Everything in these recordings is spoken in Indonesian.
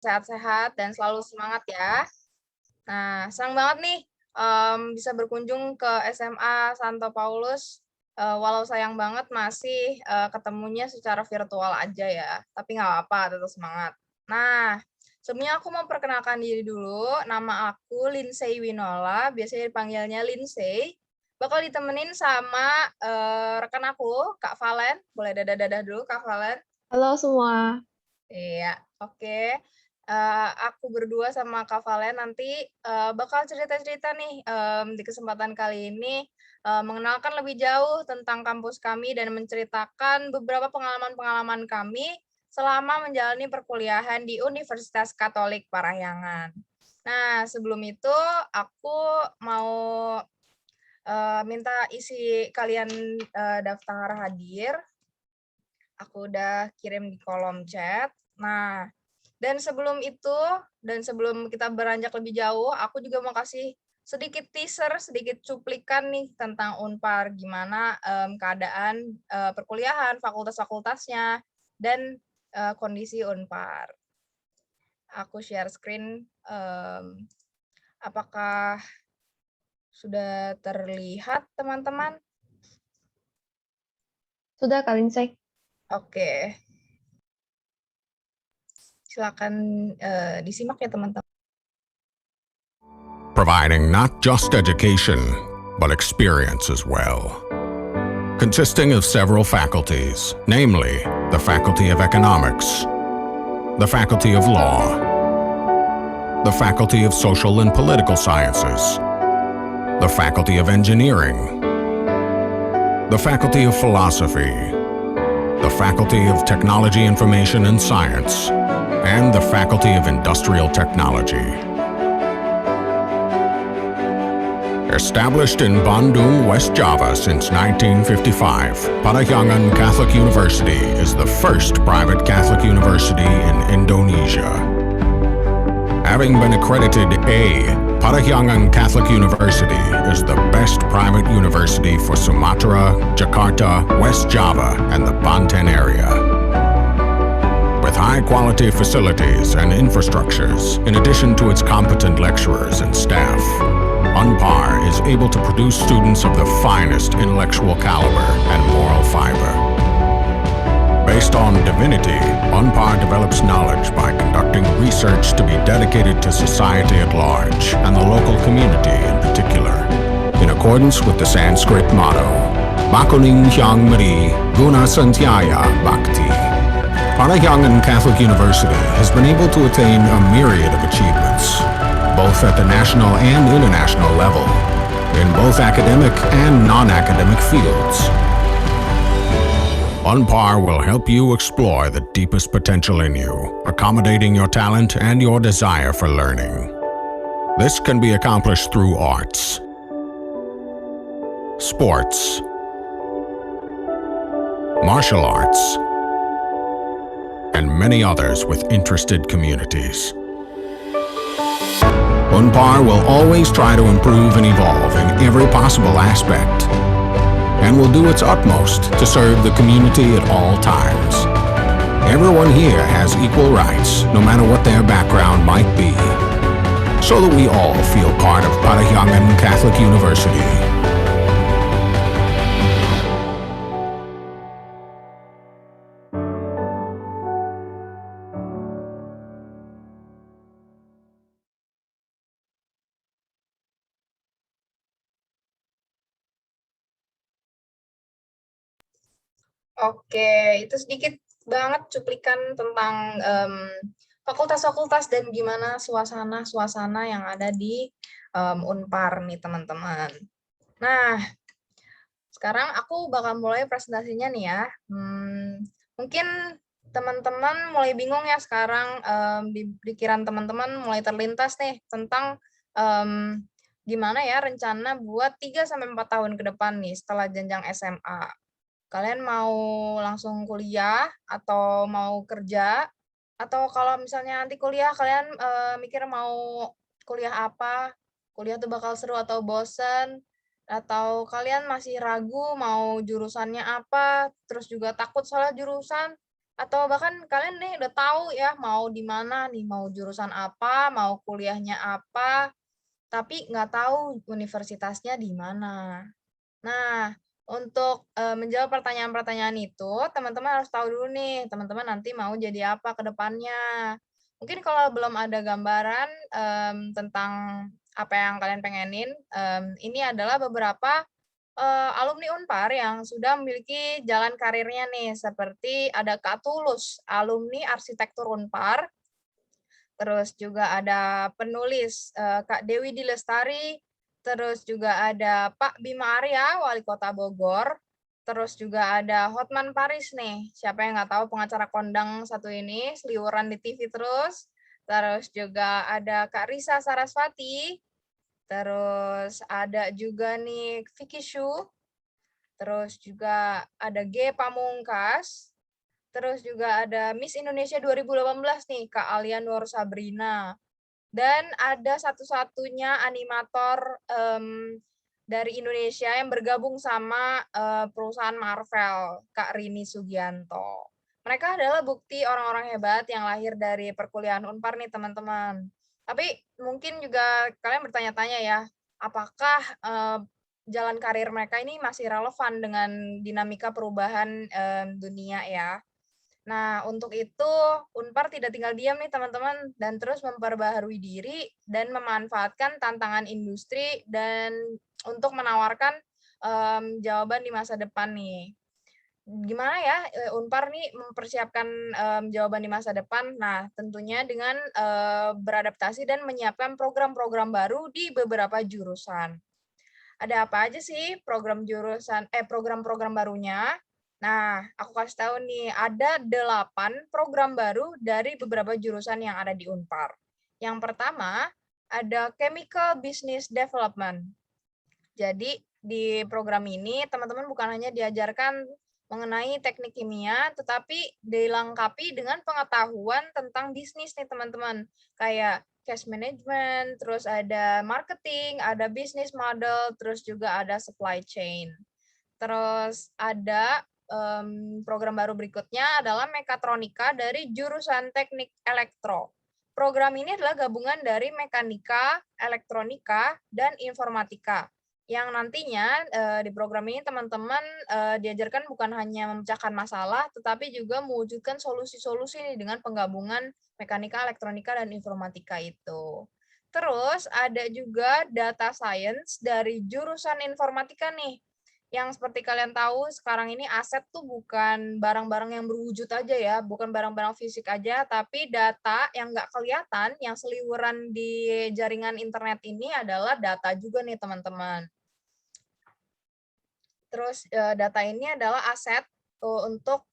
sehat-sehat dan selalu semangat ya. Nah, senang banget nih bisa berkunjung ke SMA Santo Paulus. Walau sayang banget masih ketemunya secara virtual aja ya, tapi nggak apa-apa, tetap semangat. Nah, sebelumnya aku mau perkenalkan diri dulu. Nama aku Lindsay Winola, biasanya dipanggilnya Lindsay. Bakal ditemenin sama rekan aku, Kak Valen. Boleh dadah-dadah dulu, Kak Valen. Halo semua. Iya, oke. Aku berdua sama Kak Valen nanti, bakal cerita-cerita nih, di kesempatan kali ini, mengenalkan lebih jauh tentang kampus kami dan menceritakan beberapa pengalaman-pengalaman kami selama menjalani perkuliahan di Universitas Katolik Parahyangan. Nah, sebelum itu aku mau, minta isi kalian, daftar hadir. Aku udah kirim di kolom chat. Nah, dan sebelum kita beranjak lebih jauh, aku juga mau kasih sedikit teaser, sedikit cuplikan nih tentang Unpar, gimana keadaan perkuliahan, fakultas-fakultasnya, dan kondisi Unpar. Aku share screen, apakah sudah terlihat teman-teman? Sudah Kak Lindsay? Oke, silakan disimak ya teman-teman. Providing not just education, but experience as well. Consisting of several faculties, namely the Faculty of Economics, the Faculty of Law, the Faculty of Social and Political Sciences, the Faculty of Engineering, the Faculty of Philosophy, the Faculty of Technology, Information and Science, and the Faculty of Industrial Technology. Established in Bandung, West Java since 1955, Parahyangan Catholic University is the first private Catholic university in Indonesia. Having been accredited A, Parahyangan Catholic University is the best private university for Sumatra, Jakarta, West Java, and the Banten area. With high-quality facilities and infrastructures, in addition to its competent lecturers and staff, Unpar is able to produce students of the finest intellectual caliber and moral fiber. Based on divinity, Unpar develops knowledge by conducting research to be dedicated to society at large and the local community in particular, in accordance with the Sanskrit motto, Bakuning Hyang Mari Guna Santyaya Bhakti. Parahyangan Catholic University has been able to attain a myriad of achievements, both at the national and international level, in both academic and non-academic fields. Unpar will help you explore the deepest potential in you, accommodating your talent and your desire for learning. This can be accomplished through arts, sports, martial arts, and many others with interested communities. Unpar will always try to improve and evolve in every possible aspect, and will do its utmost to serve the community at all times. Everyone here has equal rights, no matter what their background might be, so that we all feel part of Parahyangan Catholic University. Oke, itu sedikit banget cuplikan tentang fakultas-fakultas dan gimana suasana-suasana yang ada di Unpar nih teman-teman. Nah, sekarang aku bakal mulai presentasinya nih ya. Mungkin teman-teman mulai bingung ya sekarang, di pikiran teman-teman mulai terlintas nih tentang gimana ya rencana buat 3-4 tahun ke depan nih setelah jenjang SMA. Kalian mau langsung kuliah atau mau kerja? Atau kalau misalnya nanti kuliah kalian mikir mau kuliah apa? Kuliah tuh bakal seru atau bosen? Atau kalian masih ragu mau jurusannya apa? Terus juga takut salah jurusan? Atau bahkan kalian nih udah tahu ya mau di mana nih, mau jurusan apa, mau kuliahnya apa, tapi nggak tahu universitasnya di mana. Nah, untuk, menjawab pertanyaan-pertanyaan itu, teman-teman harus tahu dulu nih, teman-teman nanti mau jadi apa ke depannya. Mungkin kalau belum ada gambaran, tentang apa yang kalian pengenin, ini adalah beberapa, alumni Unpar yang sudah memiliki jalan karirnya nih, seperti ada Kak Tulus, alumni arsitektur Unpar, terus juga ada penulis, Kak Dewi Dilestari, terus juga ada Pak Bima Arya, Wali Kota Bogor, terus juga ada Hotman Paris nih, siapa yang nggak tahu pengacara kondang satu ini, seliweran di TV terus juga ada Kak Risa Sarasvati, terus ada juga nih Vicky Shu, terus juga ada G Pamungkas, terus juga ada Miss Indonesia 2018 nih, Kak Alia Nur Sabrina. Dan ada satu-satunya animator dari Indonesia yang bergabung sama perusahaan Marvel, Kak Rini Sugianto. Mereka adalah bukti orang-orang hebat yang lahir dari perkuliahan Unpar nih teman-teman. Tapi mungkin juga kalian bertanya-tanya ya, apakah jalan karir mereka ini masih relevan dengan dinamika perubahan dunia ya? Nah, untuk itu Unpar tidak tinggal diam nih teman-teman dan terus memperbaharui diri dan memanfaatkan tantangan industri dan untuk menawarkan jawaban di masa depan nih. Gimana ya Unpar nih mempersiapkan jawaban di masa depan? Nah, tentunya dengan beradaptasi dan menyiapkan program-program baru di beberapa jurusan. Ada apa aja sih program-program barunya? Nah, aku kasih tahu nih, ada 8 program baru dari beberapa jurusan yang ada di Unpar. Yang pertama, ada Chemical Business Development. Jadi, di program ini teman-teman bukan hanya diajarkan mengenai teknik kimia, tetapi dilengkapi dengan pengetahuan tentang bisnis nih teman-teman. Kayak cash management, terus ada marketing, ada business model, terus juga ada supply chain. Terus ada program baru berikutnya adalah mekatronika dari jurusan teknik elektro. Program ini adalah gabungan dari mekanika, elektronika, dan informatika. Yang nantinya di program ini teman-teman diajarkan bukan hanya memecahkan masalah, tetapi juga mewujudkan solusi-solusi dengan penggabungan mekanika, elektronika, dan informatika itu. Terus ada juga data science dari jurusan informatika nih. Yang seperti kalian tahu sekarang ini aset tuh bukan barang-barang yang berwujud aja ya, bukan barang-barang fisik aja, tapi data yang nggak kelihatan, yang seliweran di jaringan internet ini adalah data juga nih teman-teman. Terus data ini adalah aset untuk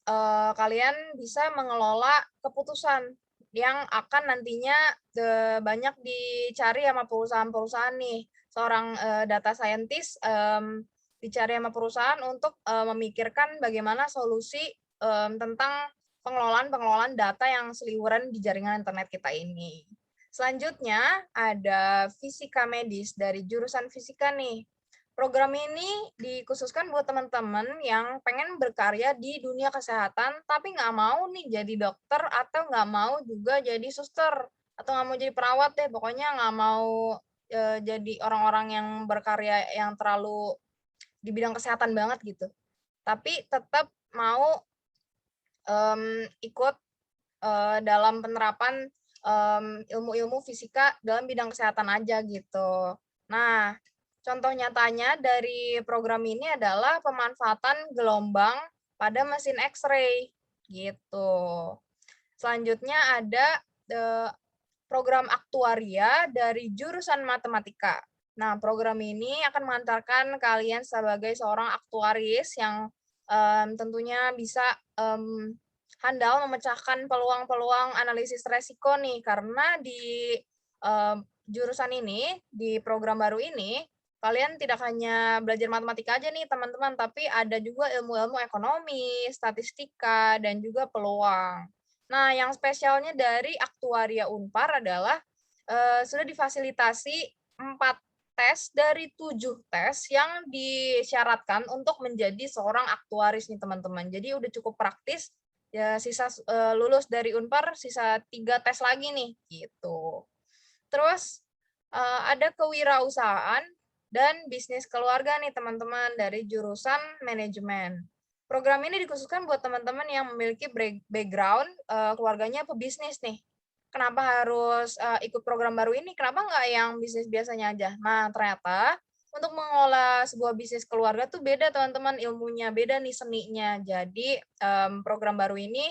kalian bisa mengelola keputusan yang akan nantinya banyak dicari sama perusahaan-perusahaan nih. Seorang data scientist dicari sama perusahaan untuk memikirkan bagaimana solusi tentang pengelolaan data yang seliweran di jaringan internet kita ini. Selanjutnya ada fisika medis dari jurusan fisika nih. Program ini dikhususkan buat teman-teman yang pengen berkarya di dunia kesehatan, tapi nggak mau nih jadi dokter atau nggak mau juga jadi suster atau nggak mau jadi perawat deh, pokoknya nggak mau jadi orang-orang yang berkarya yang terlalu di bidang kesehatan banget gitu. Tapi tetap mau ikut dalam penerapan ilmu-ilmu fisika dalam bidang kesehatan aja gitu. Nah, contoh nyatanya dari program ini adalah pemanfaatan gelombang pada mesin X-ray gitu. Selanjutnya ada program aktuaria dari jurusan matematika. Nah, program ini akan mengantarkan kalian sebagai seorang aktuaris yang tentunya bisa handal memecahkan peluang-peluang analisis resiko nih, karena di jurusan ini, di program baru ini, kalian tidak hanya belajar matematika aja nih teman-teman, tapi ada juga ilmu-ilmu ekonomi, statistika, dan juga peluang. Nah, yang spesialnya dari aktuaria Unpar adalah sudah difasilitasi 4 tes dari 7 tes yang disyaratkan untuk menjadi seorang aktuaris nih teman-teman. Jadi udah cukup praktis Ya sisa lulus dari Unpar sisa 3 tes lagi nih, gitu. Terus ada kewirausahaan dan bisnis keluarga nih teman-teman dari jurusan manajemen. Program ini dikhususkan buat teman-teman yang memiliki background keluarganya pebisnis nih. Kenapa harus ikut program baru ini? Kenapa nggak yang bisnis biasanya aja? Nah, ternyata untuk mengolah sebuah bisnis keluarga tuh beda teman-teman, ilmunya beda nih seninya. Jadi program baru ini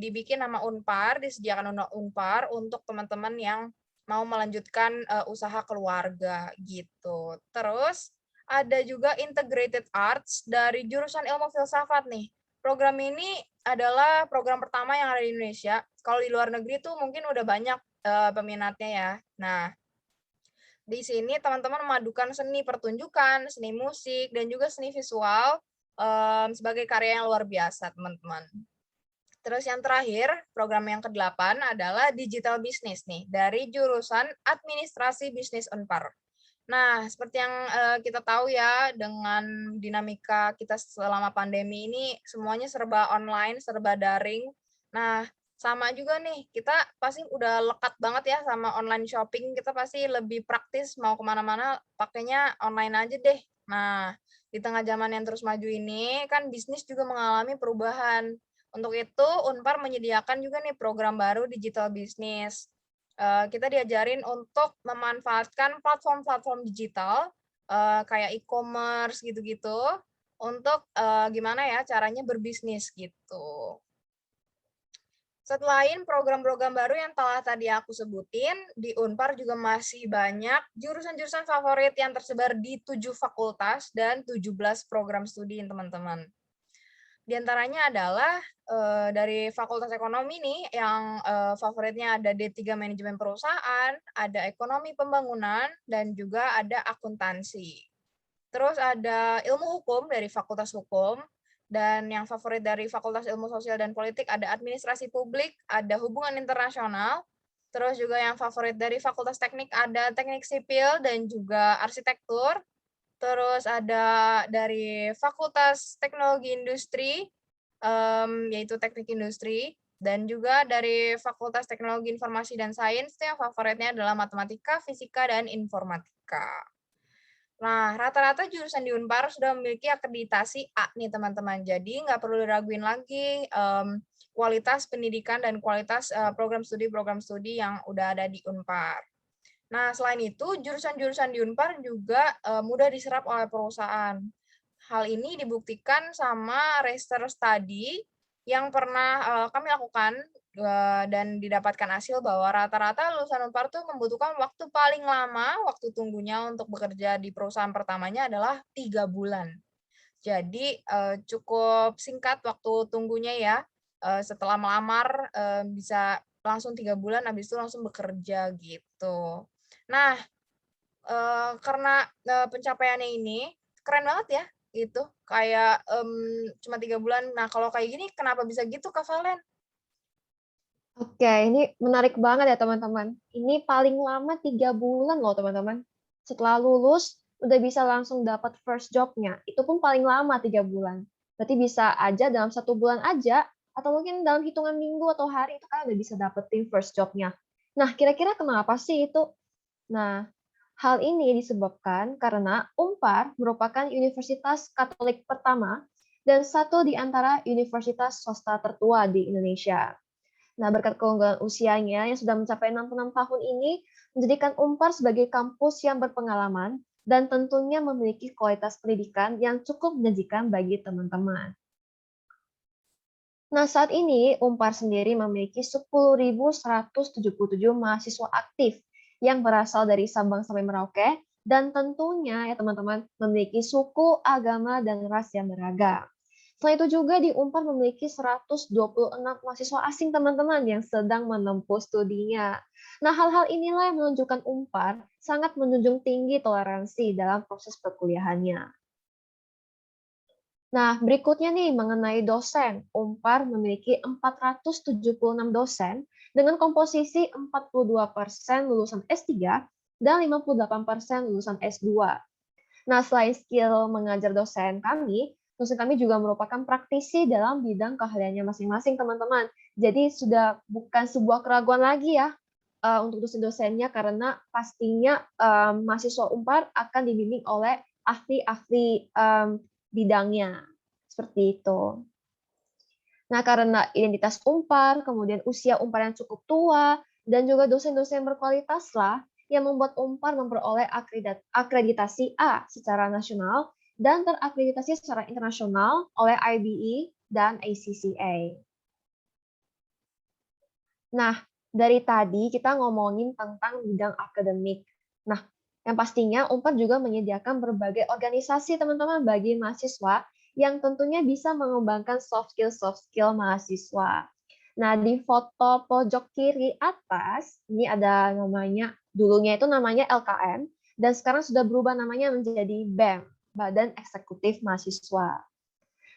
dibikin sama Unpar, disediakan Unpar untuk teman-teman yang mau melanjutkan usaha keluarga gitu. Terus ada juga Integrated Arts dari jurusan ilmu filsafat nih. Program ini adalah program pertama yang ada di Indonesia. Kalau di luar negeri tuh mungkin udah banyak peminatnya ya. Nah, di sini teman-teman memadukan seni pertunjukan, seni musik, dan juga seni visual sebagai karya yang luar biasa, teman-teman. Terus yang terakhir, program yang ke-8 adalah digital business nih, dari jurusan administrasi bisnis Unpar. Nah, seperti yang kita tahu ya, dengan dinamika kita selama pandemi ini, semuanya serba online, serba daring. Nah, sama juga nih, kita pasti udah lekat banget ya sama online shopping, kita pasti lebih praktis mau kemana-mana pakainya online aja deh. Nah, di tengah zaman yang terus maju ini, kan bisnis juga mengalami perubahan. Untuk itu, Unpar menyediakan juga nih program baru digital business. Kita diajarin untuk memanfaatkan platform-platform digital, kayak e-commerce gitu-gitu, untuk gimana ya caranya berbisnis gitu. Selain program-program baru yang telah tadi aku sebutin, di Unpar juga masih banyak jurusan-jurusan favorit yang tersebar di 7 fakultas dan 17 program studi, teman-teman. Di antaranya adalah dari Fakultas Ekonomi nih, yang favoritnya ada D3 Manajemen Perusahaan, ada Ekonomi Pembangunan, dan juga ada Akuntansi. Terus ada Ilmu Hukum dari Fakultas Hukum, dan yang favorit dari Fakultas Ilmu Sosial dan Politik ada Administrasi Publik, ada Hubungan Internasional, terus juga yang favorit dari Fakultas Teknik ada Teknik Sipil dan juga Arsitektur. Terus ada dari Fakultas Teknologi Industri, yaitu Teknik Industri, dan juga dari Fakultas Teknologi Informasi dan Sains, yang favoritnya adalah Matematika, Fisika, dan Informatika. Nah, rata-rata jurusan di Unpar sudah memiliki akreditasi A nih teman-teman, jadi nggak perlu diraguin lagi kualitas pendidikan dan kualitas program studi yang udah ada di Unpar. Nah, selain itu, jurusan-jurusan di Unpar juga mudah diserap oleh perusahaan. Hal ini dibuktikan sama research study yang pernah kami lakukan dan didapatkan hasil bahwa rata-rata lulusan Unpar tuh membutuhkan waktu paling lama, waktu tunggunya untuk bekerja di perusahaan pertamanya adalah 3 bulan. Jadi cukup singkat waktu tunggunya ya. Setelah melamar bisa langsung 3 bulan, habis itu langsung bekerja gitu. Nah, karena pencapaiannya ini keren banget ya, gitu. Kayak cuma 3 bulan. Nah, kalau kayak gini kenapa bisa gitu, Kak Valen? Oke, ini menarik banget ya teman-teman. Ini paling lama 3 bulan loh teman-teman. Setelah lulus, udah bisa langsung dapat first job-nya. Itu pun paling lama 3 bulan. Berarti bisa aja dalam 1 bulan aja, atau mungkin dalam hitungan minggu atau hari itu kan udah bisa dapetin first job-nya. Nah, kira-kira kenapa sih itu? Nah, hal ini disebabkan karena Unpar merupakan universitas Katolik pertama dan satu di antara universitas swasta tertua di Indonesia. Nah, berkat keunggulan usianya yang sudah mencapai 66 tahun ini, menjadikan Unpar sebagai kampus yang berpengalaman dan tentunya memiliki kualitas pendidikan yang cukup menjanjikan bagi teman-teman. Nah, saat ini Unpar sendiri memiliki 10.177 mahasiswa aktif yang berasal dari Sabang sampai Merauke, dan tentunya ya teman-teman memiliki suku, agama, dan ras yang beragam. Selain itu juga di Unpar memiliki 126 mahasiswa asing teman-teman yang sedang menempuh studinya. Nah, hal-hal inilah yang menunjukkan Unpar sangat menjunjung tinggi toleransi dalam proses perkuliahannya. Nah, berikutnya nih mengenai dosen. Unpar memiliki 476 dosen dengan komposisi 42% lulusan S3 dan 58% lulusan S2. Nah, selain skill mengajar dosen kami, dosen kami juga merupakan praktisi dalam bidang keahliannya masing-masing, teman-teman. Jadi sudah bukan sebuah keraguan lagi ya untuk dosen-dosennya, karena pastinya mahasiswa Unpar akan dibimbing oleh ahli-ahli bidangnya. Seperti itu. Nah, karena identitas Unpar, kemudian usia Unpar yang cukup tua, dan juga dosen-dosen berkualitas lah yang membuat Unpar memperoleh akreditasi A secara nasional dan terakreditasi secara internasional oleh IBE dan ACCA. Nah, dari tadi kita ngomongin tentang bidang akademik. Nah, yang pastinya Unpar juga menyediakan berbagai organisasi teman-teman bagi mahasiswa yang tentunya bisa mengembangkan soft skill mahasiswa. Nah, di foto pojok kiri atas, ini ada namanya, dulunya itu namanya LKM, dan sekarang sudah berubah namanya menjadi BEM, Badan Eksekutif Mahasiswa.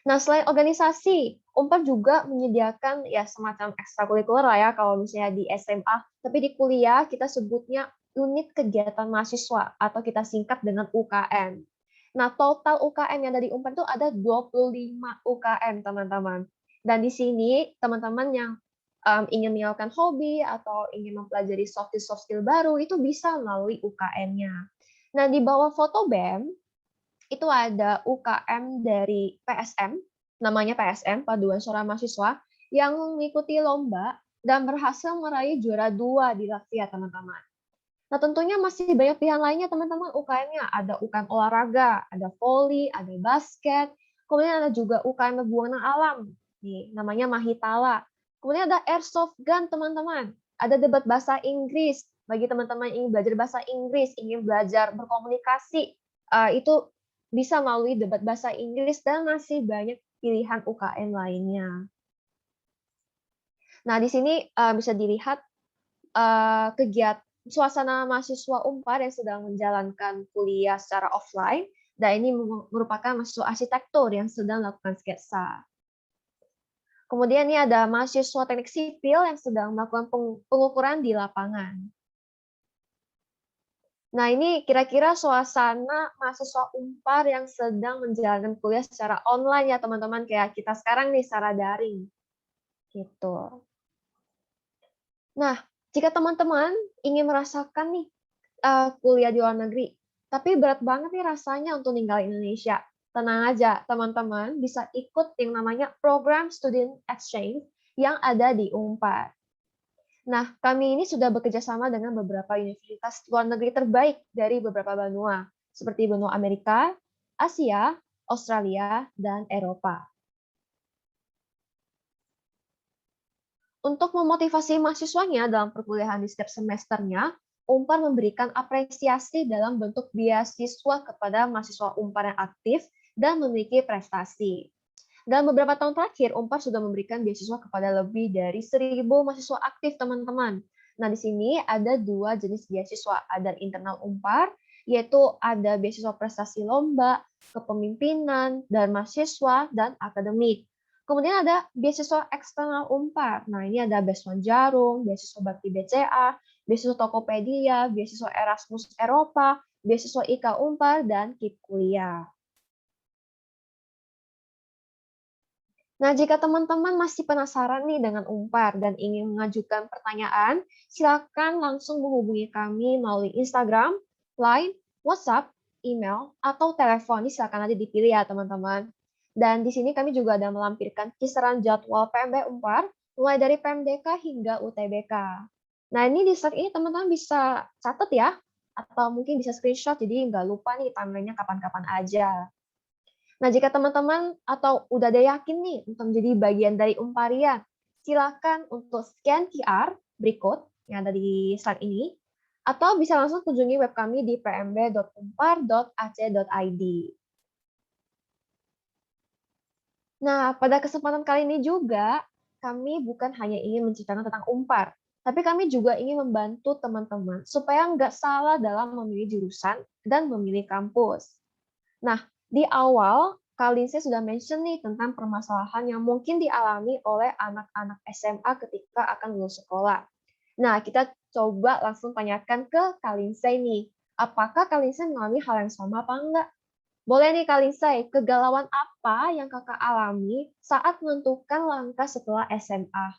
Nah, selain organisasi, Unpar juga menyediakan ya semacam ekstrakurikuler lah ya kalau misalnya di SMA, tapi di kuliah kita sebutnya unit kegiatan mahasiswa atau kita singkat dengan UKM. Nah, total UKM yang dari Unpar itu ada 25 UKM, teman-teman. Dan di sini teman-teman yang ingin menyalurkan hobi atau ingin mempelajari soft skill baru itu bisa melalui UKM-nya. Nah, di bawah foto BEM itu ada UKM dari PSM, namanya PSM, Paduan Suara Mahasiswa, yang mengikuti lomba dan berhasil meraih juara 2 di Latvia, teman-teman. Nah, tentunya masih banyak pilihan lainnya, teman-teman, UKM-nya. Ada UKM olahraga, ada voli, ada basket, kemudian ada juga UKM berbuana alam, nih, namanya Mahitala. Kemudian ada airsoft gun, teman-teman. Ada debat bahasa Inggris, bagi teman-teman yang ingin belajar bahasa Inggris, ingin belajar berkomunikasi, itu bisa melalui debat bahasa Inggris dan masih banyak pilihan UKM lainnya. Nah, di sini bisa dilihat kegiatan suasana mahasiswa Unpar yang sedang menjalankan kuliah secara offline, dan ini merupakan mahasiswa arsitektur yang sedang melakukan sketsa. Kemudian ini ada mahasiswa teknik sipil yang sedang melakukan pengukuran di lapangan. Nah, ini kira-kira suasana mahasiswa Unpar yang sedang menjalankan kuliah secara online ya, teman-teman, kayak kita sekarang nih secara daring. Gitu. Nah, jika teman-teman ingin merasakan nih kuliah di luar negeri, tapi berat banget nih rasanya untuk ninggalin Indonesia, tenang aja, teman-teman bisa ikut yang namanya program student exchange yang ada di Unpar. Nah, kami ini sudah bekerja sama dengan beberapa universitas luar negeri terbaik dari beberapa benua, seperti benua Amerika, Asia, Australia, dan Eropa. Untuk memotivasi mahasiswanya dalam perkuliahan di setiap semesternya, Unpar memberikan apresiasi dalam bentuk beasiswa kepada mahasiswa Unpar yang aktif dan memiliki prestasi. Dalam beberapa tahun terakhir, Unpar sudah memberikan beasiswa kepada lebih dari 1.000 mahasiswa aktif, teman-teman. Nah, di sini ada 2 jenis beasiswa. Ada internal Unpar, yaitu ada beasiswa prestasi lomba, kepemimpinan, dan mahasiswa, dan akademik. Kemudian ada beasiswa eksternal Unpar. Nah, ini ada beasiswa Jarum, beasiswa Bakti BCA, beasiswa Tokopedia, beasiswa Erasmus Eropa, beasiswa IKA Unpar, dan KIP Kuliah. Nah, jika teman-teman masih penasaran nih dengan Unpar dan ingin mengajukan pertanyaan, silakan langsung menghubungi kami melalui Instagram, Line, WhatsApp, email, atau telepon. Ini silakan aja dipilih ya, teman-teman. Dan di sini kami juga ada melampirkan kisaran jadwal PMB Unpar, mulai dari PMDK hingga UTBK. Nah, ini di slide ini teman-teman bisa catat ya, atau mungkin bisa screenshot, jadi nggak lupa nih timeline-nya kapan-kapan aja. Nah, jika teman-teman atau udah ada yakin nih untuk menjadi bagian dari Unparian, silakan untuk scan QR berikut yang ada di slide ini, atau bisa langsung kunjungi web kami di pmb.unpar.ac.id. Nah, pada kesempatan kali ini juga, kami bukan hanya ingin menceritakan tentang Unpar, tapi kami juga ingin membantu teman-teman supaya nggak salah dalam memilih jurusan dan memilih kampus. Nah, di awal, Kak Lindsay sudah mention nih tentang permasalahan yang mungkin dialami oleh anak-anak SMA ketika akan lulus sekolah. Nah, kita coba langsung tanyakan ke Kak Lindsay nih, apakah Kak Lindsay mengalami hal yang sama apa enggak? Boleh nih Kak Linsay, kegalauan apa yang Kakak alami saat menentukan langkah setelah SMA?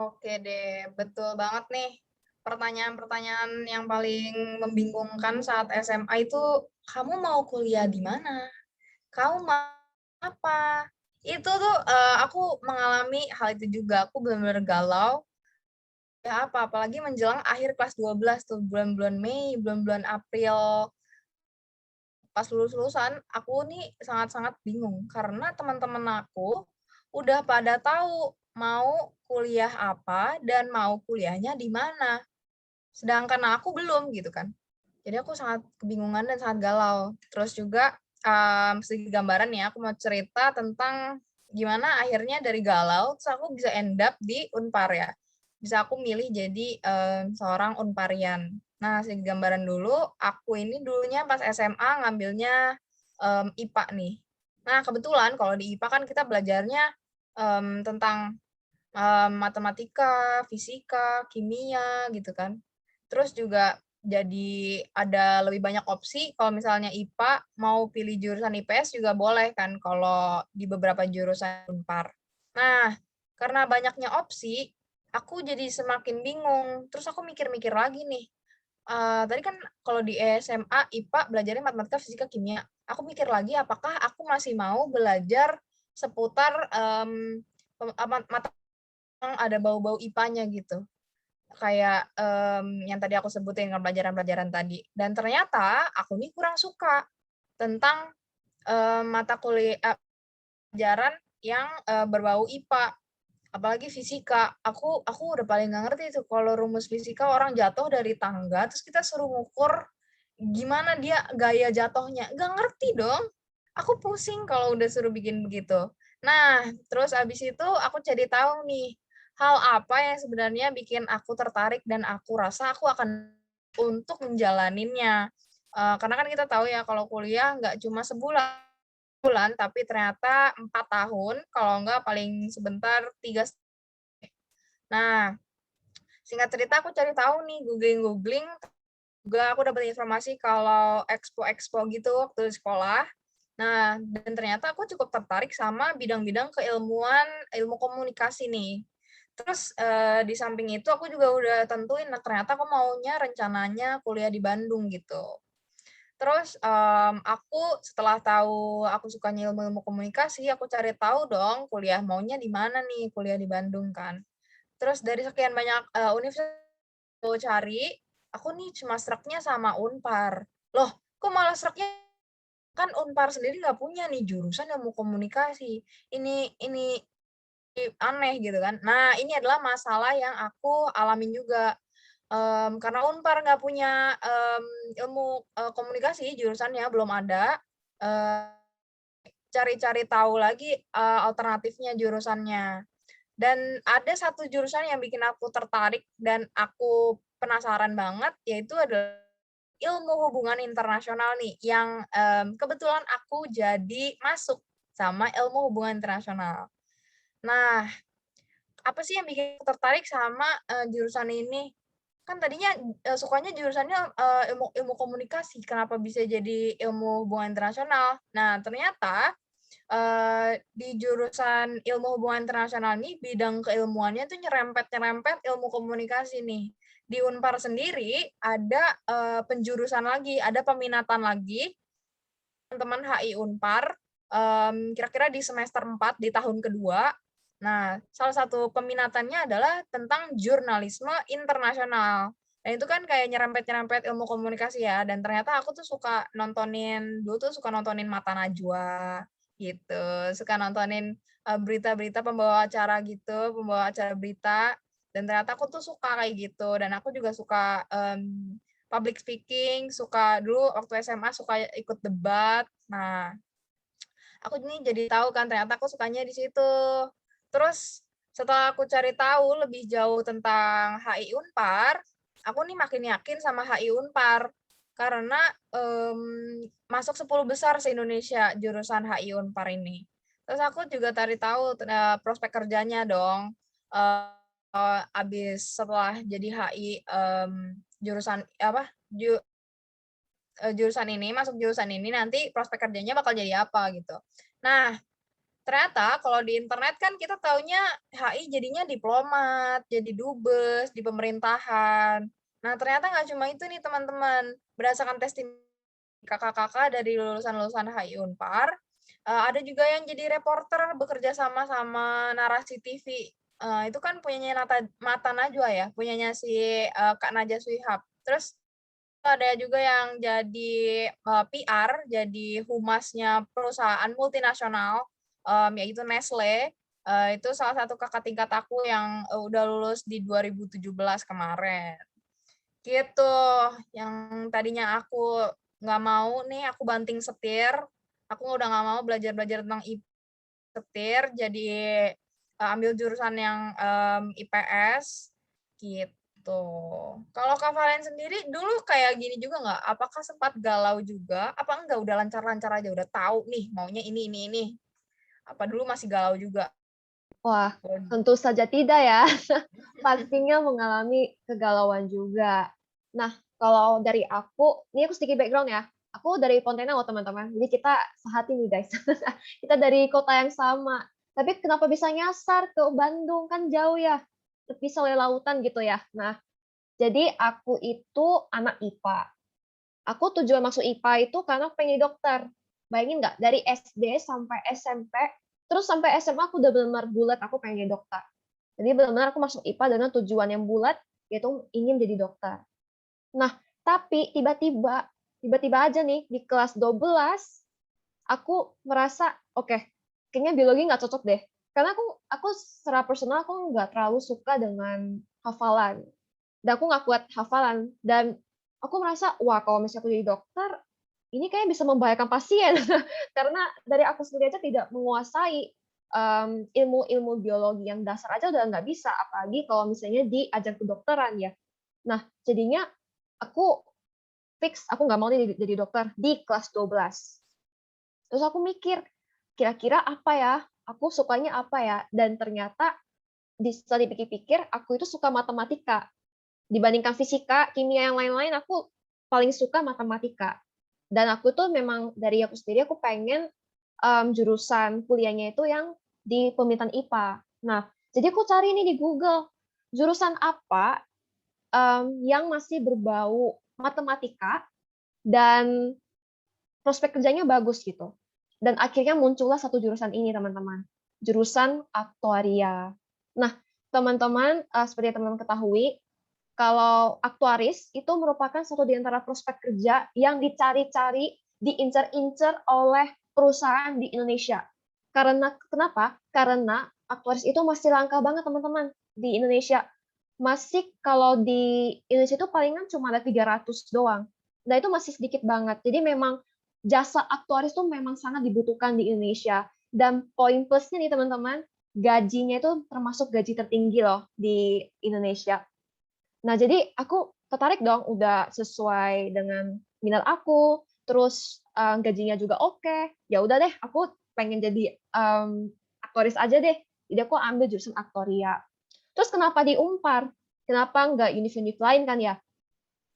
Oke deh, betul banget nih. Pertanyaan-pertanyaan yang paling membingungkan saat SMA itu, kamu mau kuliah di mana? Kamu mau apa? Itu tuh aku mengalami hal itu juga. Aku benar-benar galau. Ya apa, apalagi menjelang akhir kelas 12 tuh, bulan-bulan Mei, bulan-bulan April. Pas lulus-lulusan, aku nih sangat-sangat bingung karena teman-teman aku udah pada tahu mau kuliah apa dan mau kuliahnya di mana. Sedangkan aku belum gitu kan. Jadi aku sangat kebingungan dan sangat galau. Terus juga sedikit gambaran ya, aku mau cerita tentang gimana akhirnya dari galau terus aku bisa end up di Unpar ya. Bisa aku milih jadi seorang Unparian. Nah, sedikit gambaran dulu, aku ini dulunya pas SMA ngambilnya IPA nih. Nah, kebetulan kalau di IPA kan kita belajarnya tentang matematika, fisika, kimia gitu kan. Terus juga jadi ada lebih banyak opsi kalau misalnya IPA mau pilih jurusan IPS juga boleh kan kalau di beberapa jurusan Unpar. Nah, karena banyaknya opsi, aku jadi semakin bingung. Terus aku mikir-mikir lagi nih. Tadi kan kalau di SMA IPA belajarnya matematika, fisika, kimia. Aku mikir lagi apakah aku masih mau belajar seputar mata yang ada bau-bau IPA-nya gitu. Kayak, yang tadi aku sebutin kan pelajaran-pelajaran tadi. Dan ternyata aku nih kurang suka tentang, mata kuliah pelajaran yang, berbau IPA, apalagi fisika. Aku udah paling nggak ngerti tuh kalau rumus fisika orang jatuh dari tangga, terus kita suruh ngukur gimana dia gaya jatuhnya, nggak ngerti dong. Aku pusing kalau udah suruh bikin begitu. Nah, terus abis itu aku jadi tahu nih, hal apa yang sebenarnya bikin aku tertarik dan aku rasa aku akan untuk menjalaninnya. Karena kan kita tahu ya kalau kuliah nggak cuma sebulan, tapi ternyata 4 tahun, kalau nggak paling sebentar 3. Nah, singkat cerita aku cari tahu nih, googling-googling, juga aku dapat informasi kalau expo-expo gitu waktu di sekolah. Nah, dan ternyata aku cukup tertarik sama bidang-bidang keilmuan, ilmu komunikasi nih. Terus, di samping itu aku juga udah tentuin, nah ternyata aku maunya rencananya kuliah di Bandung gitu. Terus, aku setelah tahu aku sukanya ilmu-ilmu komunikasi, aku cari tahu dong kuliah maunya di mana nih, kuliah di Bandung kan. Terus dari sekian banyak, universitas aku cari, aku nih cuma sreknya sama Unpar. Loh, kok malah sreknya kan Unpar sendiri nggak punya nih jurusan ilmu komunikasi. Ini aneh gitu kan. Nah, ini adalah masalah yang aku alamin juga, karena Unpar nggak punya, ilmu, komunikasi, jurusannya belum ada, eee, cari-cari tahu lagi, alternatifnya jurusannya. Dan ada satu jurusan yang bikin aku tertarik dan aku penasaran banget, yaitu adalah ilmu hubungan internasional nih, yang, kebetulan aku jadi masuk sama ilmu hubungan internasional. Nah, apa sih yang bikin aku tertarik sama, jurusan ini? Kan tadinya, sukanya jurusannya, ilmu ilmu komunikasi, kenapa bisa jadi ilmu hubungan internasional? Nah, ternyata, di jurusan ilmu hubungan internasional ini bidang keilmuannya tuh nyerempet-nyerempet ilmu komunikasi nih. Di Unpar sendiri ada, penjurusan lagi, ada peminatan lagi, teman-teman HI Unpar, kira-kira di semester 4 di tahun kedua. Nah, salah satu peminatannya adalah tentang jurnalisme internasional. Dan itu kan kayak nyerempet-nyerempet ilmu komunikasi ya, dan ternyata aku tuh suka nontonin dulu tuh suka nontonin Mata Najwa, gitu. Suka nontonin, berita-berita pembawa acara gitu, pembawa acara berita, dan ternyata aku tuh suka kayak gitu, dan aku juga suka, public speaking, suka dulu waktu SMA suka ikut debat. Nah, aku ini jadi tahu kan ternyata aku sukanya di situ. Terus setelah aku cari tahu lebih jauh tentang HI Unpar, aku nih makin yakin sama HI Unpar. Karena, masuk 10 besar se-Indonesia jurusan HI Unpar ini. Terus aku juga cari tahu prospek kerjanya dong, habis setelah jadi HI, jurusan apa, jurusan ini, masuk jurusan ini, nanti prospek kerjanya bakal jadi apa gitu. Nah, ternyata kalau di internet kan kita taunya HI jadinya diplomat, jadi dubes di pemerintahan. Nah, ternyata nggak cuma itu nih teman-teman. Berdasarkan testimoni kakak-kakak dari lulusan-lulusan HI Unpar, ada juga yang jadi reporter bekerja sama Narasi TV. Itu kan punyanya Mata Najwa ya, punyanya si Kak Najwa Shihab. Terus ada juga yang jadi PR, jadi humasnya perusahaan multinasional, yaitu Nestle. Itu salah satu kakak tingkat aku yang udah lulus di 2017 kemarin. Gitu, yang tadinya aku nggak mau nih, aku banting setir, aku udah nggak mau belajar-belajar tentang setir, jadi ambil jurusan yang IPS, gitu. Kalau Kak Valen sendiri dulu kayak gini juga nggak? Apakah sempat galau juga? Apa enggak udah lancar-lancar aja, udah tahu nih maunya ini? Apa dulu masih galau juga? Wah, tentu saja tidak ya. Pastinya mengalami kegalauan juga. Nah, kalau dari aku, ini aku sedikit background ya. Aku dari Pontianak loh teman-teman. Jadi kita sehati nih guys. Kita dari kota yang sama. Tapi kenapa bisa nyasar ke Bandung? Kan jauh ya. Terpisah oleh lautan gitu ya. Nah, jadi aku itu anak IPA. Aku tujuan masuk IPA itu karena aku pengen jadi dokter. Bayangin nggak? Dari SD sampai SMP, terus sampai SMA aku udah benar-benar bulat aku pengen jadi dokter. Jadi benar-benar aku masuk IPA dengan tujuan yang bulat, yaitu ingin jadi dokter. Nah, tapi tiba-tiba aja nih di kelas 12, aku merasa, oke, kayaknya biologi nggak cocok deh. Karena aku secara personal aku nggak terlalu suka dengan hafalan. Dan aku nggak kuat hafalan. Dan aku merasa, wah kalau misalnya aku jadi dokter, ini kayaknya bisa membahayakan pasien. Karena dari aku sendiri aja tidak menguasai ilmu-ilmu biologi yang dasar aja udah nggak bisa, apalagi kalau misalnya di ajang kedokteran ya. Nah, jadinya aku fix, aku nggak mau nih jadi dokter di kelas 12. Terus aku mikir, kira-kira apa ya? Aku sukanya apa ya? Dan ternyata setelah dipikir-pikir, aku itu suka matematika. Dibandingkan fisika, kimia yang lain-lain, aku paling suka matematika. Dan aku tuh memang dari aku sendiri, aku pengen jurusan kuliahnya itu yang di pemerintahan IPA. Nah, jadi aku cari ini di Google, jurusan apa yang masih berbau matematika dan prospek kerjanya bagus gitu. Dan akhirnya muncullah satu jurusan ini, teman-teman. Jurusan aktuaria. Nah, teman-teman, seperti yang teman-teman ketahui, kalau aktuaris itu merupakan satu di antara prospek kerja yang dicari-cari, diincar-incar oleh perusahaan di Indonesia. Karena kenapa? Karena aktuaris itu masih langka banget, teman-teman, di Indonesia. Masih kalau di Indonesia itu palingan cuma ada 300 doang. Nah, itu masih sedikit banget. Jadi memang jasa aktuaris itu memang sangat dibutuhkan di Indonesia. Dan poin plusnya nih, teman-teman, gajinya itu termasuk gaji tertinggi loh di Indonesia. Nah, jadi aku tertarik dong, udah sesuai dengan minat aku, terus gajinya juga oke. Ya udah deh, aku pengen jadi aktoris aja deh. Jadi aku ambil jurusan aktoria. Terus kenapa di Unpar? Kenapa nggak univ-univ lain kan ya?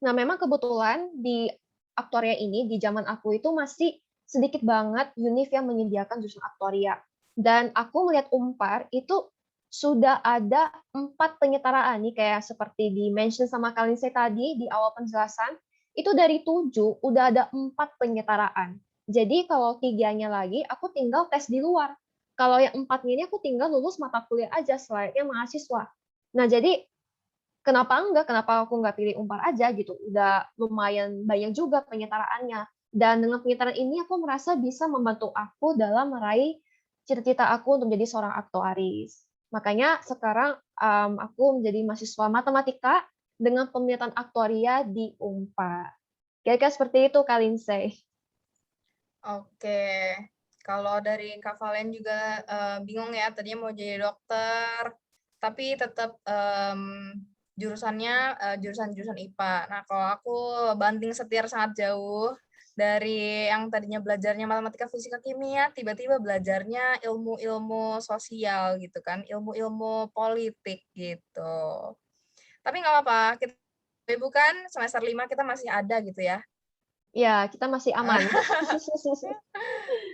Nah, memang kebetulan di aktoria ini, di zaman aku itu masih sedikit banget univ yang menyediakan jurusan aktoria. Dan aku melihat Unpar itu sudah ada 4 penyetaraan nih, kayak seperti di-mention sama kalian saya tadi di awal penjelasan, itu dari 7 udah ada 4 penyetaraan. Jadi kalau 3-nya lagi, aku tinggal tes di luar. Kalau yang 4-nya ini aku tinggal lulus mata kuliah aja selayaknya mahasiswa. Nah, jadi kenapa enggak? Kenapa aku nggak pilih Unpar aja gitu? Udah lumayan banyak juga penyetaraannya. Dan dengan penyetaraan ini aku merasa bisa membantu aku dalam meraih cita-cita aku untuk menjadi seorang aktuaris. Makanya sekarang aku menjadi mahasiswa matematika dengan peminatan aktuaria di Unpar. Kira-kira seperti itu, Kak Lindsay. Oke, kalau dari Kak Valen juga bingung ya, tadinya mau jadi dokter, tapi tetap jurusannya jurusan-jurusan IPA. Nah, kalau aku banting setir sangat jauh dari yang tadinya belajarnya matematika, fisika, kimia, tiba-tiba belajarnya ilmu-ilmu sosial gitu kan, ilmu-ilmu politik gitu. Tapi nggak apa-apa, kita bukan semester 5 kita masih ada gitu ya. Ya, kita masih aman.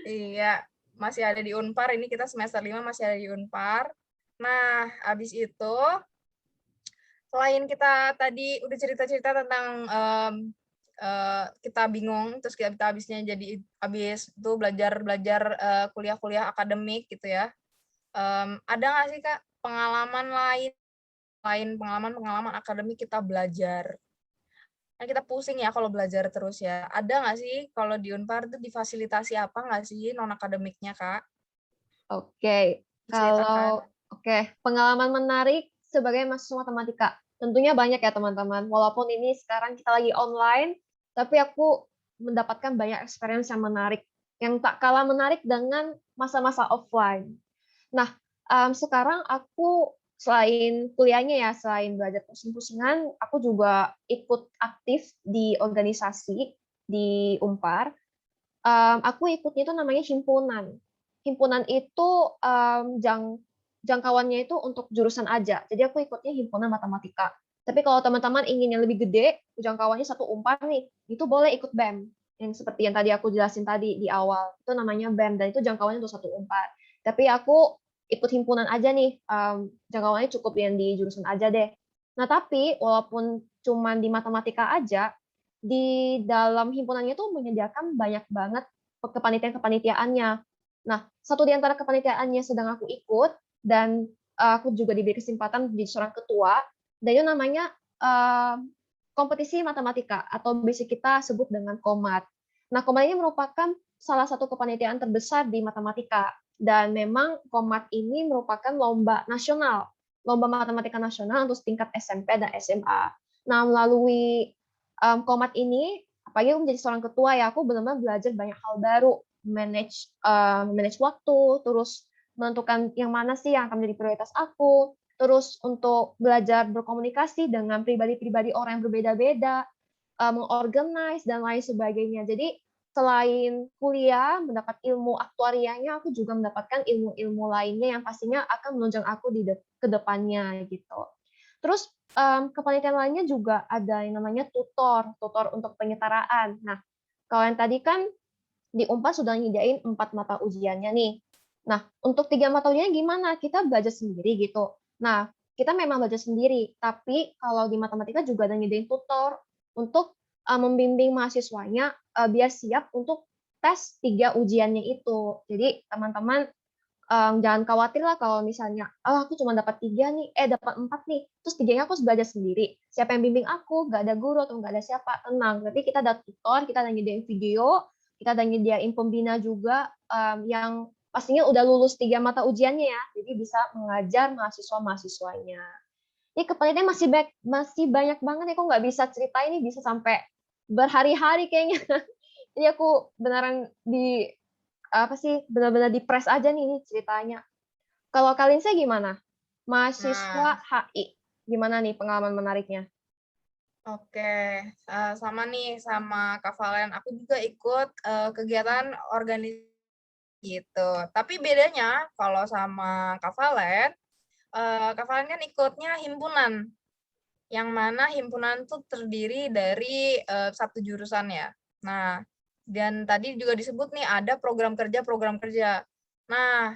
Iya, masih ada di Unpar, ini kita semester 5 masih ada di Unpar. Nah, habis itu, selain kita tadi udah cerita-cerita tentang kita bingung, terus kita habisnya jadi habis itu belajar kuliah-kuliah akademik gitu ya. Ada nggak sih Kak pengalaman lain pengalaman akademik kita belajar? Kan kita pusing ya kalau belajar terus ya. Ada nggak sih kalau di Unpar itu difasilitasi apa nggak sih non akademiknya Kak? Oke, Diceritakan. pengalaman menarik sebagai mahasiswa matematika. Tentunya banyak ya teman-teman. Walaupun ini sekarang kita lagi online, tapi aku mendapatkan banyak experience yang menarik, yang tak kalah menarik dengan masa-masa offline. Nah, sekarang aku selain kuliahnya ya, selain belajar pusing-pusingan, aku juga ikut aktif di organisasi di Unpar. Aku ikutnya itu namanya himpunan. Himpunan itu jangkauannya itu untuk jurusan aja. Jadi aku ikutnya himpunan matematika. Tapi kalau teman-teman ingin yang lebih gede, jangkauannya satu Unpar nih, itu boleh ikut BEM. Yang seperti yang tadi aku jelasin tadi di awal, itu namanya BEM dan itu jangkauannya untuk satu Unpar. Tapi aku ikut himpunan aja nih, jangkauannya cukup yang di jurusan aja deh. Nah, tapi walaupun cuma di matematika aja, di dalam himpunannya tuh menyediakan banyak banget kepanitiaan-kepanitiaannya. Nah, satu di antara kepanitiaannya sedang aku ikut dan aku juga diberi kesempatan menjadi seorang ketua, dan itu namanya kompetisi matematika atau bisa kita sebut dengan Komat. Nah, Komat ini merupakan salah satu kepanitiaan terbesar di matematika dan memang Komat ini merupakan lomba nasional, lomba matematika nasional untuk tingkat SMP dan SMA. Nah, melalui Komat ini, apalagi aku menjadi seorang ketua ya, aku benar-benar belajar banyak hal baru, manage waktu, terus menentukan yang mana sih yang akan menjadi prioritas aku, terus untuk belajar berkomunikasi dengan pribadi-pribadi orang yang berbeda-beda, mengorganize dan lain sebagainya. Jadi selain kuliah mendapat ilmu aktuarianya, aku juga mendapatkan ilmu-ilmu lainnya yang pastinya akan menunjang aku ke depannya gitu. Terus kepanitiaan lainnya juga ada yang namanya tutor untuk penyetaraan. Nah, kalau yang tadi kan di Unpad sudah nyediain 4 mata ujiannya nih. Nah, untuk 3 mata ujiannya gimana? Kita belajar sendiri gitu. Nah, kita memang belajar sendiri, tapi kalau di matematika juga ada nyediain tutor untuk membimbing mahasiswanya biar siap untuk tes 3 ujiannya itu. Jadi teman-teman jangan khawatir lah kalau misalnya, aku cuma dapat 3 nih, dapat 4 nih, terus 3-nya aku harus belajar sendiri. Siapa yang bimbing aku? Nggak ada guru atau nggak ada siapa, tenang. Tapi kita ada tutor, kita ada nyediain video, kita ada nyediain pembina juga yang pastinya udah lulus 3 mata ujiannya ya, jadi bisa mengajar mahasiswa-mahasiswanya. Ini kepanitiaan masih banyak banget ya, kok nggak bisa cerita ini bisa sampai berhari-hari kayaknya. Jadi aku beneran benar-benar di press aja nih ceritanya. Kalau kalian saya gimana? Mahasiswa Nah, HI, gimana nih pengalaman menariknya? oke, sama nih sama Kak Valen. Aku juga ikut kegiatan organisasi gitu. Tapi bedanya kalau sama Kak Valen kan ikutnya himpunan. Yang mana himpunan tuh terdiri dari satu jurusan ya. Nah, dan tadi juga disebut nih ada program kerja. Nah,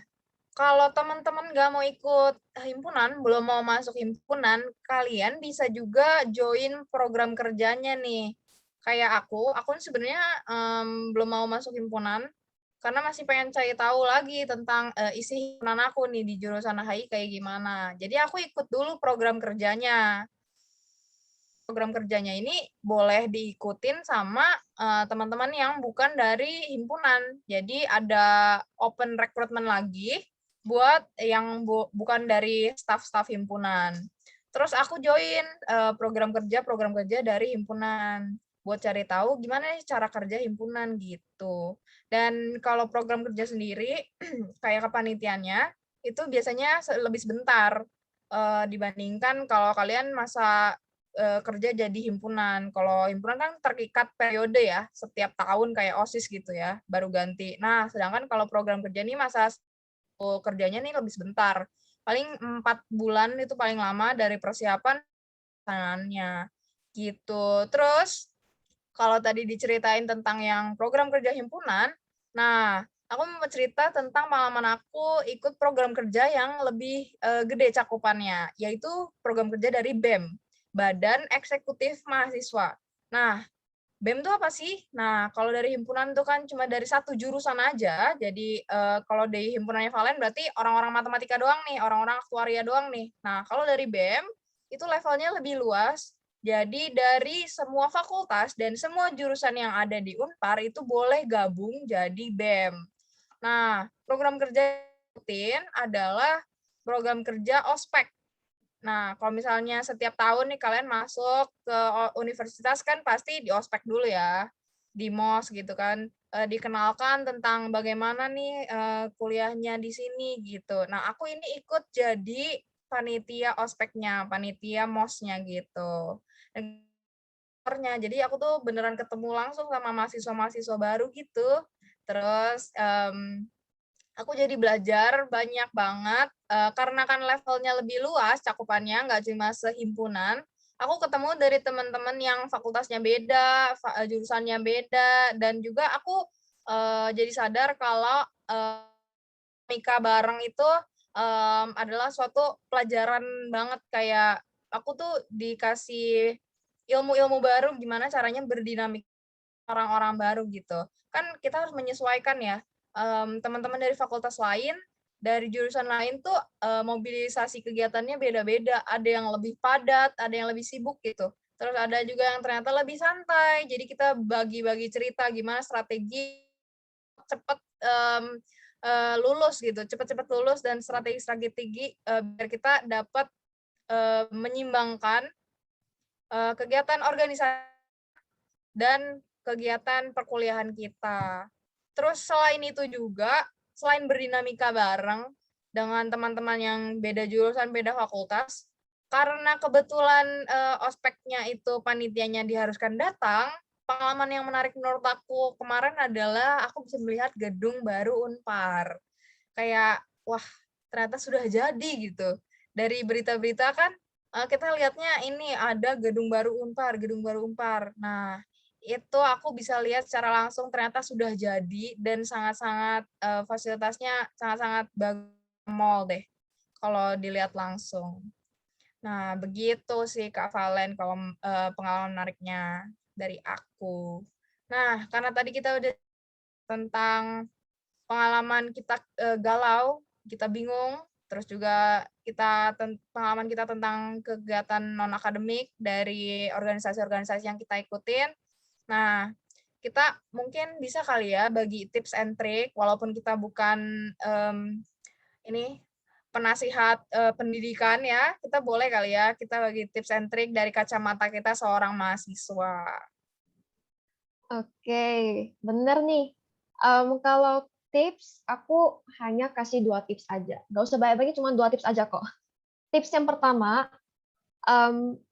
kalau teman-teman nggak mau ikut himpunan, belum mau masuk himpunan, kalian bisa juga join program kerjanya nih. Kayak aku sebenarnya belum mau masuk himpunan karena masih pengen cari tahu lagi tentang isi himpunan aku nih di jurusan HI kayak gimana. Jadi aku ikut dulu program kerjanya. Program kerjanya ini boleh diikutin sama teman-teman yang bukan dari himpunan. Jadi ada open recruitment lagi buat yang bukan dari staff-staff himpunan. Terus aku join program kerja dari himpunan buat cari tahu gimana cara kerja himpunan gitu. Dan kalau program kerja sendiri kayak kepanitiaannya itu biasanya lebih sebentar dibandingkan kalau kalian masa kerja jadi himpunan. Kalau himpunan kan terikat periode ya, setiap tahun kayak OSIS gitu ya, baru ganti. Nah, sedangkan kalau program kerja ini masa kerjanya nih lebih sebentar. Paling 4 bulan itu paling lama dari persiapan pesanan gitu. Terus kalau tadi diceritain tentang yang program kerja himpunan, nah aku mau cerita tentang pengalaman aku ikut program kerja yang lebih gede cakupannya, yaitu program kerja dari BEM, Badan Eksekutif Mahasiswa. Nah, BEM itu apa sih? Nah, kalau dari himpunan itu kan cuma dari satu jurusan aja. Jadi kalau di himpunannya Valen berarti orang-orang matematika doang nih, orang-orang aktuaria doang nih. Nah, kalau dari BEM itu levelnya lebih luas. Jadi dari semua fakultas dan semua jurusan yang ada di Unpar itu boleh gabung jadi BEM. Nah, program kerja rutin adalah program kerja ospek. Nah, kalau misalnya setiap tahun nih kalian masuk ke universitas kan pasti di ospek dulu ya, di MOS gitu kan, dikenalkan tentang bagaimana nih kuliahnya di sini gitu. Nah, aku ini ikut jadi panitia ospeknya, panitia MOS-nya gitu. Dan jadi aku tuh beneran ketemu langsung sama mahasiswa-mahasiswa baru gitu. Terus aku jadi belajar banyak banget, karena kan levelnya lebih luas cakupannya, nggak cuma sehimpunan, aku ketemu dari teman-teman yang fakultasnya beda, jurusannya beda, dan juga aku, jadi sadar kalau, nikah bareng itu, adalah suatu pelajaran banget, kayak aku tuh dikasih ilmu-ilmu baru gimana caranya berdinamika orang-orang baru gitu. Kan kita harus menyesuaikan ya, teman-teman dari fakultas lain, dari jurusan lain tuh, mobilisasi kegiatannya beda-beda, ada yang lebih padat, ada yang lebih sibuk gitu. Terus ada juga yang ternyata lebih santai, jadi kita bagi-bagi cerita gimana strategi cepet, lulus gitu, cepet-cepet lulus dan strategi-strategi, biar kita dapat, menyimbangkan, kegiatan organisasi dan kegiatan perkuliahan kita. Terus selain itu juga, selain berdinamika bareng dengan teman-teman yang beda jurusan, beda fakultas, karena kebetulan ospeknya itu panitianya diharuskan datang, pengalaman yang menarik menurut aku kemarin adalah aku bisa melihat gedung baru Unpar. Kayak, wah ternyata sudah jadi gitu. Dari berita-berita kan kita lihatnya ini ada gedung baru Unpar, gedung baru Unpar. Nah, itu aku bisa lihat secara langsung ternyata sudah jadi dan sangat-sangat, fasilitasnya sangat-sangat bagus, mall deh, kalau dilihat langsung. Nah, begitu sih Kak Valen kalau, pengalaman menariknya dari aku. Nah, karena tadi kita udah tentang pengalaman kita, galau, kita bingung, terus juga pengalaman kita tentang kegiatan non akademik dari organisasi-organisasi yang kita ikutin. Nah, kita mungkin bisa kali ya bagi tips and trick walaupun kita bukan, ini penasihat, pendidikan ya, kita boleh kali ya kita bagi tips and trick dari kacamata kita seorang mahasiswa. Oke, bener nih. Kalau tips, aku hanya kasih 2 tips aja. Nggak usah banyak-banyak, cuma 2 tips aja kok. Tips yang pertama,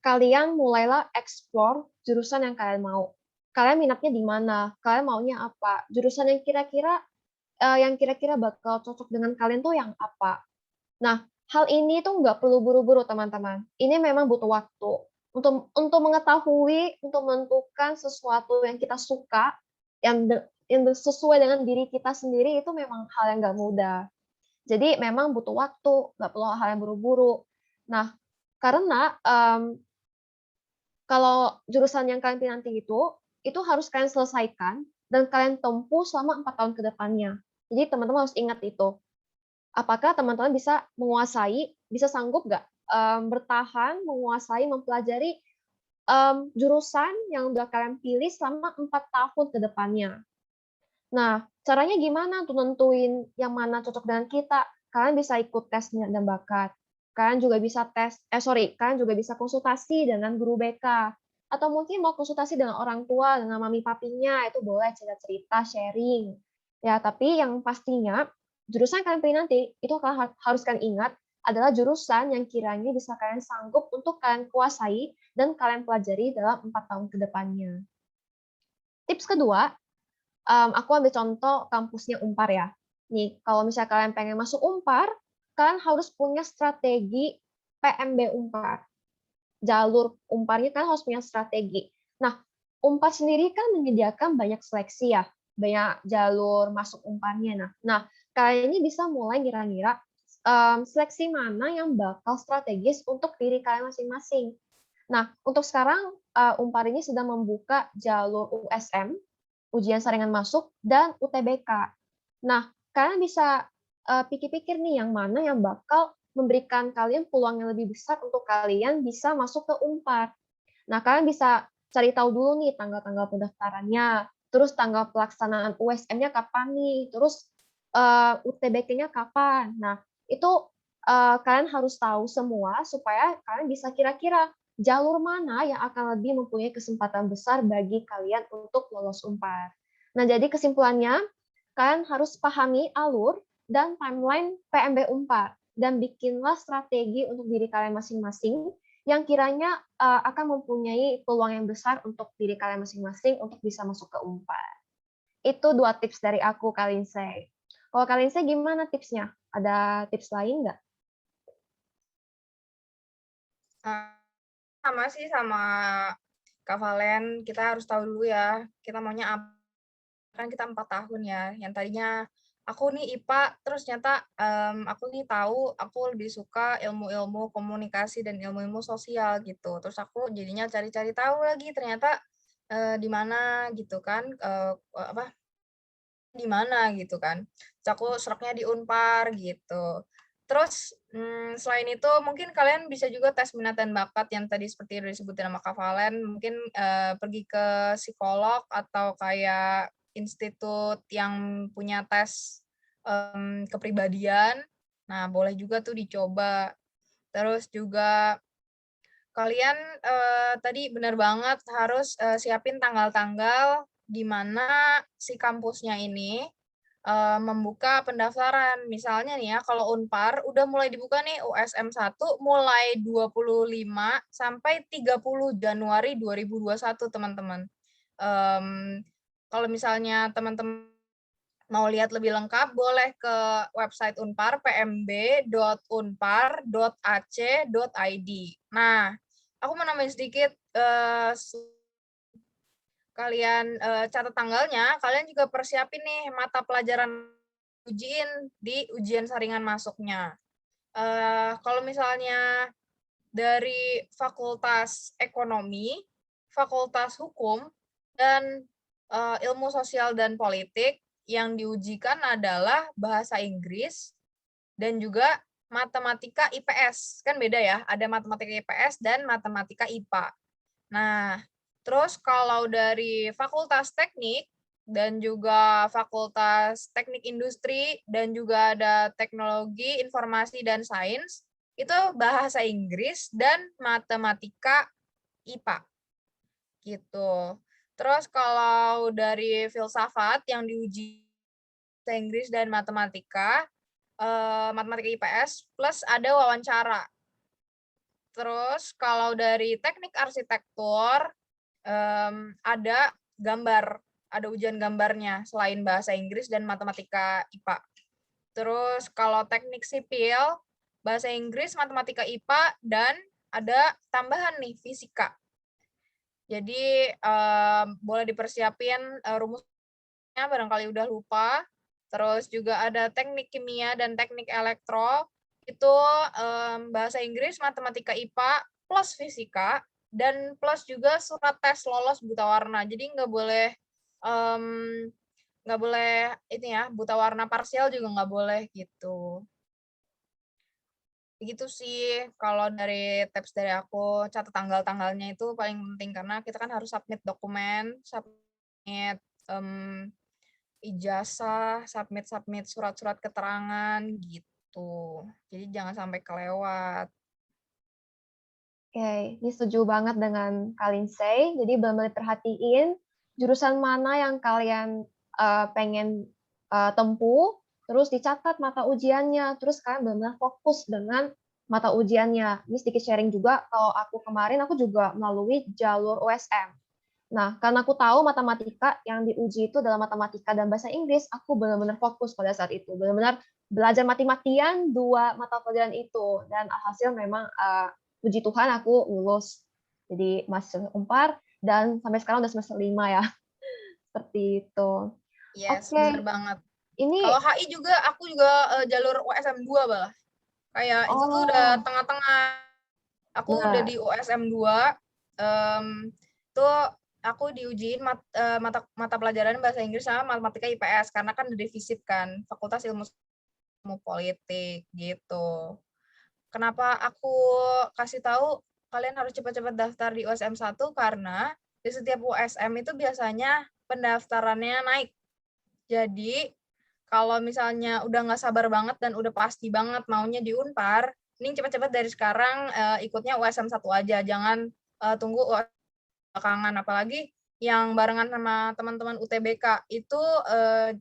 kalian mulailah explore jurusan yang kalian mau. Kalian minatnya di mana? Kalian maunya apa? Jurusan yang kira-kira bakal cocok dengan kalian tuh yang apa? Nah, hal ini tuh nggak perlu buru-buru, teman-teman. Ini memang butuh waktu. Untuk mengetahui, untuk menentukan sesuatu yang kita suka, yang sesuai dengan diri kita sendiri itu memang hal yang nggak mudah. Jadi memang butuh waktu, nggak perlu hal yang buru-buru. Nah, karena kalau jurusan yang kalian pilih nanti itu harus kalian selesaikan dan kalian tempuh selama 4 tahun ke depannya. Jadi teman-teman harus ingat itu. Apakah teman-teman bisa sanggup nggak bertahan, menguasai, mempelajari jurusan yang udah kalian pilih selama 4 tahun ke depannya. Nah, caranya gimana untuk nentuin yang mana cocok dengan kita? Kalian bisa ikut tes minat dan bakat. Kalian juga bisa kalian juga bisa konsultasi dengan guru BK. Atau mungkin mau konsultasi dengan orang tua, dengan mami papinya, itu boleh cerita-cerita, sharing. Ya, tapi yang pastinya jurusan kalian pilih nanti itu harus kalian ingat adalah jurusan yang kiranya bisa kalian sanggup untuk kalian kuasai dan kalian pelajari dalam 4 tahun ke depannya. Tips kedua, aku ambil contoh kampusnya Unpar ya. Nih, kalau misalnya kalian pengen masuk Unpar, kalian harus punya strategi PMB Unpar. Jalur Unparnya kalian harus punya strategi. Nah, Unpad sendiri kan menyediakan banyak seleksi ya, banyak jalur masuk Unpadnya. Nah, kalian ini bisa mulai kira-kira seleksi mana yang bakal strategis untuk diri kalian masing-masing. Nah, untuk sekarang Unpad ini sudah membuka jalur USM, ujian saringan masuk, dan UTBK. Nah, kalian bisa pikir-pikir nih yang mana yang bakal memberikan kalian peluang yang lebih besar untuk kalian bisa masuk ke Unpad. Nah, kalian bisa cari tahu dulu nih tanggal-tanggal pendaftarannya, terus tanggal pelaksanaan USM-nya kapan nih, terus UTBK-nya kapan. Nah, itu kalian harus tahu semua supaya kalian bisa kira-kira jalur mana yang akan lebih mempunyai kesempatan besar bagi kalian untuk lolos Unpad. Nah, jadi kesimpulannya, kalian harus pahami alur dan timeline PMB Unpad dan bikinlah strategi untuk diri kalian masing-masing yang kiranya akan mempunyai peluang yang besar untuk diri kalian masing-masing untuk bisa masuk ke Unpad. Itu 2 tips dari aku, Kak Lindsay. Kalau Kak Lindsay gimana tipsnya? Ada tips lain nggak? Sama sih sama Kak Valen, kita harus tahu dulu ya, kita maunya apa. Kan kita 4 tahun ya, yang tadinya aku nih IPA, terus ternyata aku nih tahu aku lebih suka ilmu-ilmu komunikasi dan ilmu-ilmu sosial gitu. Terus aku jadinya cari-cari tahu lagi ternyata di mana gitu kan, di mana gitu kan. Terus aku seraknya di Unpar gitu. Terus selain itu mungkin kalian bisa juga tes minat dan bakat yang tadi seperti yang disebutin sama Kak Valen, mungkin pergi ke psikolog atau kayak institut yang punya tes kepribadian. Nah, boleh juga tuh dicoba. Terus juga kalian tadi benar banget harus siapin tanggal-tanggal di mana si kampusnya ini membuka pendaftaran. Misalnya nih ya, kalau Unpar udah mulai dibuka nih USM 1 mulai 25 sampai 30 Januari 2021, teman-teman. Kalau misalnya teman-teman mau lihat lebih lengkap, boleh ke website Unpar, pmb.unpar.ac.id. Nah, aku mau nambahin sedikit, kalian catat tanggalnya, kalian juga persiapin nih mata pelajaran ujiin di ujian saringan masuknya. Kalau misalnya dari Fakultas Ekonomi, Fakultas Hukum, dan Ilmu Sosial dan Politik, yang diujikan adalah bahasa Inggris dan juga matematika IPS. Kan beda ya, ada matematika IPS dan matematika IPA. Nah, terus kalau dari Fakultas Teknik dan juga Fakultas Teknik Industri dan juga ada Teknologi Informasi dan Sains, itu bahasa Inggris dan matematika IPA. Gitu. Terus kalau dari filsafat yang diuji bahasa Inggris dan matematika IPS plus ada wawancara. Terus kalau dari teknik arsitektur ada gambar, ada ujian gambarnya selain bahasa Inggris dan matematika IPA. Terus kalau teknik sipil, bahasa Inggris, matematika IPA, dan ada tambahan nih fisika. Jadi boleh dipersiapin rumusnya barangkali udah lupa. Terus juga ada teknik kimia dan teknik elektro. Itu bahasa Inggris, matematika IPA, plus fisika, dan plus juga surat tes lolos buta warna. Jadi nggak boleh ini ya, buta warna parsial juga nggak boleh gitu. Begitu sih kalau dari tips dari aku, catat tanggal-tanggalnya itu paling penting karena kita kan harus submit dokumen, submit ijazah, submit surat-surat keterangan gitu. Jadi jangan sampai kelewat. Oke, ini setuju banget dengan Kak Lindsay. Jadi benar-benar perhatiin jurusan mana yang kalian pengen tempuh, terus dicatat mata ujiannya, terus kalian benar-benar fokus dengan mata ujiannya. Ini sedikit sharing juga, kalau aku kemarin aku juga melalui jalur USM. Nah, karena aku tahu matematika yang diuji itu adalah matematika dan bahasa Inggris, aku benar-benar fokus pada saat itu. Benar-benar belajar mati-matian 2 mata pelajaran itu. Dan alhasil memang puji Tuhan aku lulus. Jadi mahasiswa Unpar. dan sampai sekarang udah semester 5 ya. Seperti itu. Yes, Oke, bener banget. ini Kalau HI juga, aku juga jalur USM 2 malah. Kayak itu tuh udah oh, tengah-tengah. Aku udah benar. di USM 2. Tuh aku diujiin mata pelajaran bahasa Inggris sama matematika IPS karena kan defisit kan, Fakultas Ilmu Politik gitu. Kenapa aku kasih tahu kalian harus cepat-cepat daftar di USM 1 karena di setiap USM itu biasanya pendaftarannya naik. Jadi kalau misalnya udah nggak sabar banget dan udah pasti banget maunya di Unpar, mending cepat-cepat dari sekarang ikutnya USM 1 aja, jangan tunggu belakangan. Apalagi yang barengan sama teman-teman UTBK itu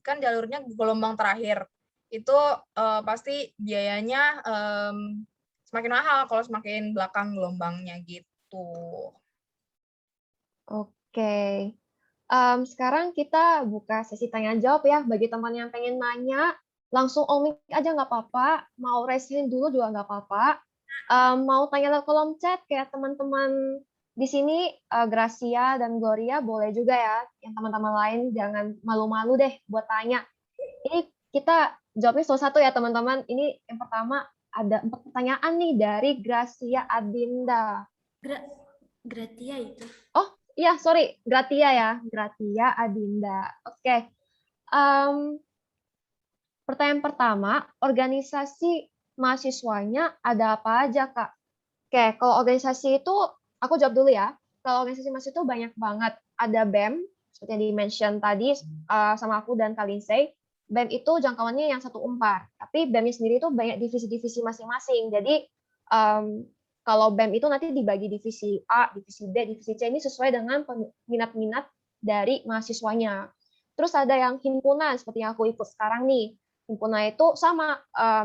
kan jalurnya gelombang terakhir. Itu pasti biayanya semakin mahal kalau semakin belakang gelombangnya gitu. Oke. Sekarang kita buka sesi tanya jawab ya. Bagi teman yang pengen nanya, langsung on mic aja nggak apa-apa. Mau raise hand dulu juga nggak apa-apa. Mau tanya lewat kolom chat kayak teman-teman di sini, Gracia dan Gloria boleh juga ya. Yang teman-teman lain jangan malu-malu deh buat tanya. Ini kita jawabnya satu-satu ya teman-teman. Ini yang pertama ada 4 pertanyaan nih dari Gracia Adinda. Gratia itu. Oh, iya, sorry. Gratia ya. Gratia Adinda. Oke. Pertanyaan pertama, organisasi mahasiswanya ada apa aja, Kak? Oke, kalau organisasi itu, aku jawab dulu ya. Kalau organisasi mahasiswa itu banyak banget. Ada BEM, seperti yang di-mention tadi sama aku dan Kak Lindsay. BEM itu jangkauannya yang satu Unpar. Tapi BEM-nya sendiri itu banyak divisi-divisi masing-masing. Jadi, kalau BEM itu nanti dibagi divisi A, divisi B, divisi C ini sesuai dengan minat-minat dari mahasiswanya. Terus ada yang himpunan seperti yang aku ikut sekarang nih. Himpunan itu sama,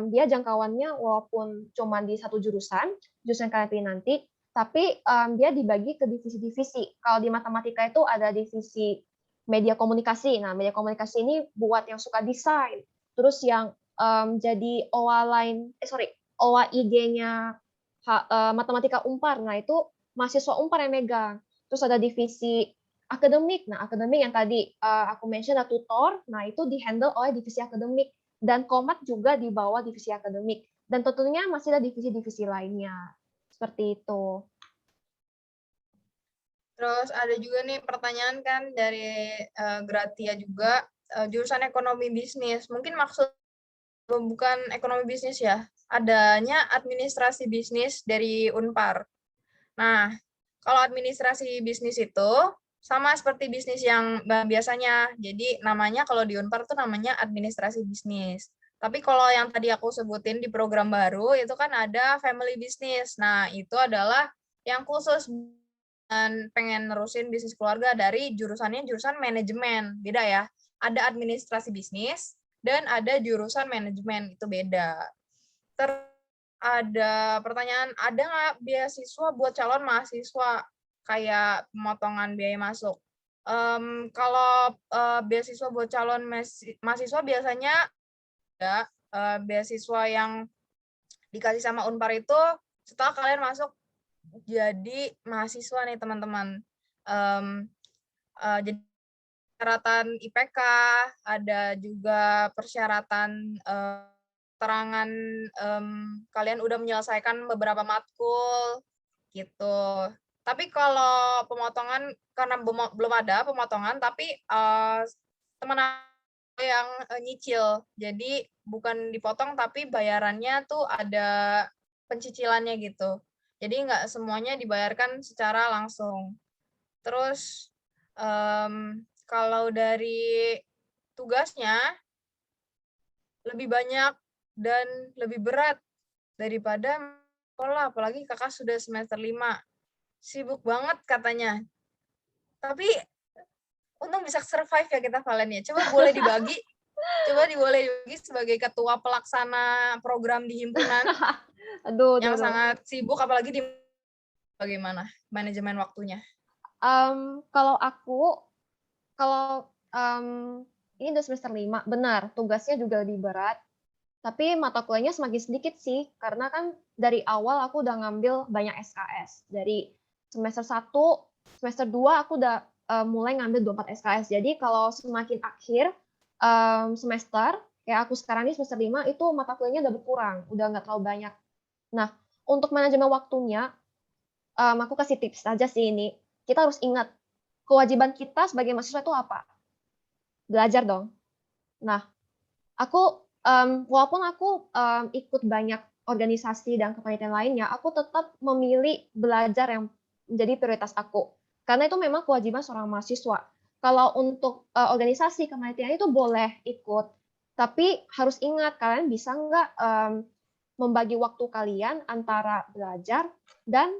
dia jangkauannya walaupun cuma di satu jurusan yang kalian pilih nanti, tapi dia dibagi ke divisi-divisi. Kalau di matematika itu ada divisi media komunikasi. Nah, media komunikasi ini buat yang suka desain. Terus yang jadi OA IG-nya matematika Unpar. Nah, itu mahasiswa Unpar yang megang. Terus ada divisi akademik. Nah, akademik yang tadi aku mention ada tutor. Nah, itu di-handle oleh divisi akademik. Dan Komat juga di bawah divisi akademik. Dan tentunya masih ada divisi-divisi lainnya. Seperti itu. Terus ada juga nih pertanyaan kan dari Gratia juga, jurusan ekonomi bisnis. Mungkin maksud bukan ekonomi bisnis ya, adanya administrasi bisnis dari Unpar. Nah, kalau administrasi bisnis itu sama seperti bisnis yang biasanya. Jadi namanya kalau di Unpar tuh namanya administrasi bisnis. Tapi kalau yang tadi aku sebutin di program baru itu kan ada family business. Nah, itu adalah yang khusus dan pengen nerusin bisnis keluarga dari jurusannya jurusan manajemen. Beda ya. Ada administrasi bisnis dan ada jurusan manajemen, itu beda. Ada pertanyaan, ada nggak beasiswa buat calon mahasiswa kayak pemotongan biaya masuk? Kalau beasiswa buat calon mahasiswa biasanya ada beasiswa yang dikasih sama Unpar itu setelah kalian masuk jadi mahasiswa nih teman-teman. Jadi persyaratan IPK, ada juga persyaratan keterangan kalian udah menyelesaikan beberapa matkul gitu. Tapi kalau pemotongan karena belum ada pemotongan, tapi teman yang nyicil. Jadi bukan dipotong tapi bayarannya tuh ada pencicilannya gitu. Jadi nggak semuanya dibayarkan secara langsung. Terus kalau dari tugasnya lebih banyak dan lebih berat daripada sekolah, apalagi kakak sudah semester 5. Sibuk banget katanya. Tapi untung bisa survive ya kita kalian ya. Coba boleh dibagi sebagai ketua pelaksana program di himpunan Aduh, yang sangat sibuk, apalagi di bagaimana manajemen waktunya. Kalau aku, ini udah semester 5, benar, tugasnya juga lebih berat. Tapi mata kuliahnya semakin sedikit sih, karena kan dari awal aku udah ngambil banyak SKS. Dari semester 1 semester 2 aku udah mulai ngambil 24 SKS. Jadi kalau semakin akhir semester, kayak aku sekarang ini semester 5 itu mata kuliahnya udah berkurang, udah nggak terlalu banyak. Nah, untuk manajemen waktunya, aku kasih tips aja sih ini. Kita harus ingat, kewajiban kita sebagai mahasiswa itu apa? Belajar dong. Nah, walaupun aku ikut banyak organisasi dan kepanitiaan lainnya, aku tetap memilih belajar yang menjadi prioritas aku. Karena itu memang kewajiban seorang mahasiswa. Kalau untuk organisasi kepanitiaan itu boleh ikut, tapi harus ingat kalian bisa nggak membagi waktu kalian antara belajar dan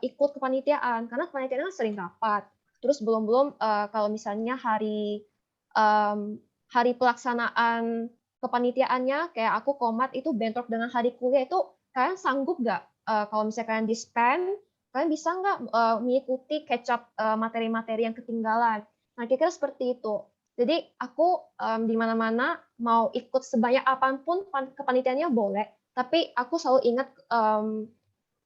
ikut kepanitiaan. Karena kepanitiaan kan sering rapat. Terus belum kalau misalnya hari pelaksanaan kepanitiaannya, kayak aku komat itu bentrok dengan hari kuliah, itu kalian sanggup nggak kalau misalnya kalian dispen, kalian bisa nggak mengikuti catch up materi-materi yang ketinggalan. Nah, kira-kira seperti itu. Jadi aku di mana-mana mau ikut sebanyak apapun kepanitiaannya boleh, tapi aku selalu ingat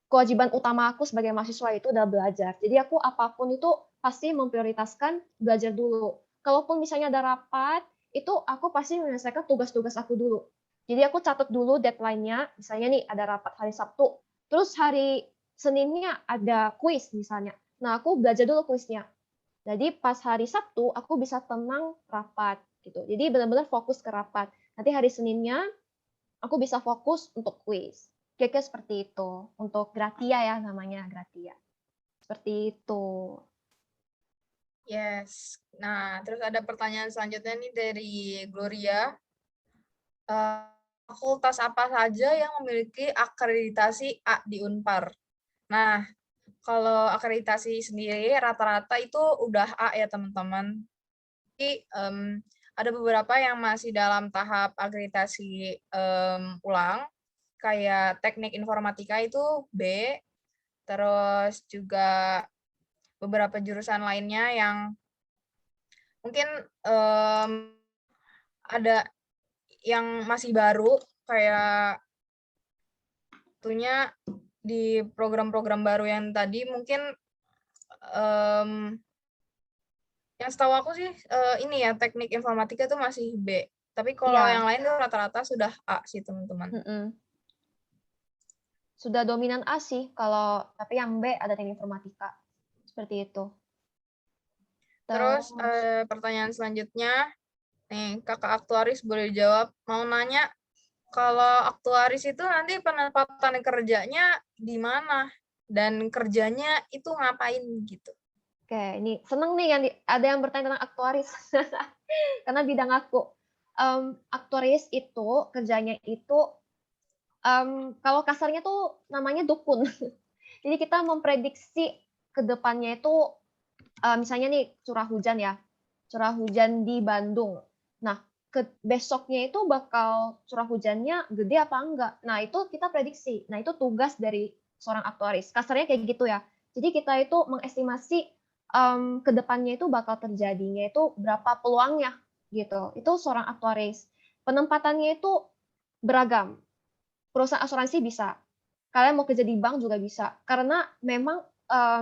kewajiban utama aku sebagai mahasiswa itu adalah belajar. Jadi aku apapun itu pasti memprioritaskan belajar dulu. Kalaupun misalnya ada rapat, itu aku pasti menyelesaikan tugas-tugas aku dulu. Jadi aku catat dulu deadline-nya, misalnya nih ada rapat hari Sabtu, terus hari Seninnya ada kuis misalnya. Nah, aku belajar dulu kuisnya. Jadi pas hari Sabtu aku bisa tenang rapat gitu. Jadi benar-benar fokus ke rapat. Nanti hari Seninnya aku bisa fokus untuk kuis. Kira-kira seperti itu. Untuk Gratia ya namanya, Gratia. Seperti itu. Yes. Nah, terus ada pertanyaan selanjutnya nih dari Gloria. Fakultas apa saja yang memiliki akreditasi A di Unpar? Nah, kalau akreditasi sendiri rata-rata itu udah A ya teman-teman. Tapi ada beberapa yang masih dalam tahap akreditasi ulang, kayak teknik informatika itu B, terus juga beberapa jurusan lainnya yang mungkin ada yang masih baru, kayak tentunya di program-program baru yang tadi mungkin yang setahu aku sih ini ya teknik informatika itu masih B. Tapi kalau Iya. yang lain tuh rata-rata sudah A sih teman-teman. Sudah dominan A sih, tapi yang B ada teknik informatika. Seperti itu. Terus pertanyaan selanjutnya, nih kakak aktuaris boleh jawab. Mau nanya, kalau aktuaris itu nanti penempatan kerjanya di mana? Dan kerjanya itu ngapain gitu? Oke, ini seneng nih ada yang bertanya tentang aktuaris. Karena bidang aku. Aktuaris itu kerjanya itu kalau kasarnya tuh namanya dukun. Jadi kita memprediksi ke depannya itu misalnya nih curah hujan di Bandung. Nah, besoknya itu bakal curah hujannya gede apa enggak. Nah, itu kita prediksi. Nah, itu tugas dari seorang aktuaris. Kasarnya kayak gitu ya. Jadi kita itu mengestimasi ke depannya itu bakal terjadinya itu berapa peluangnya gitu. Itu seorang aktuaris. Penempatannya itu beragam. Perusahaan asuransi bisa. Kalian mau kerja di bank juga bisa. Karena memang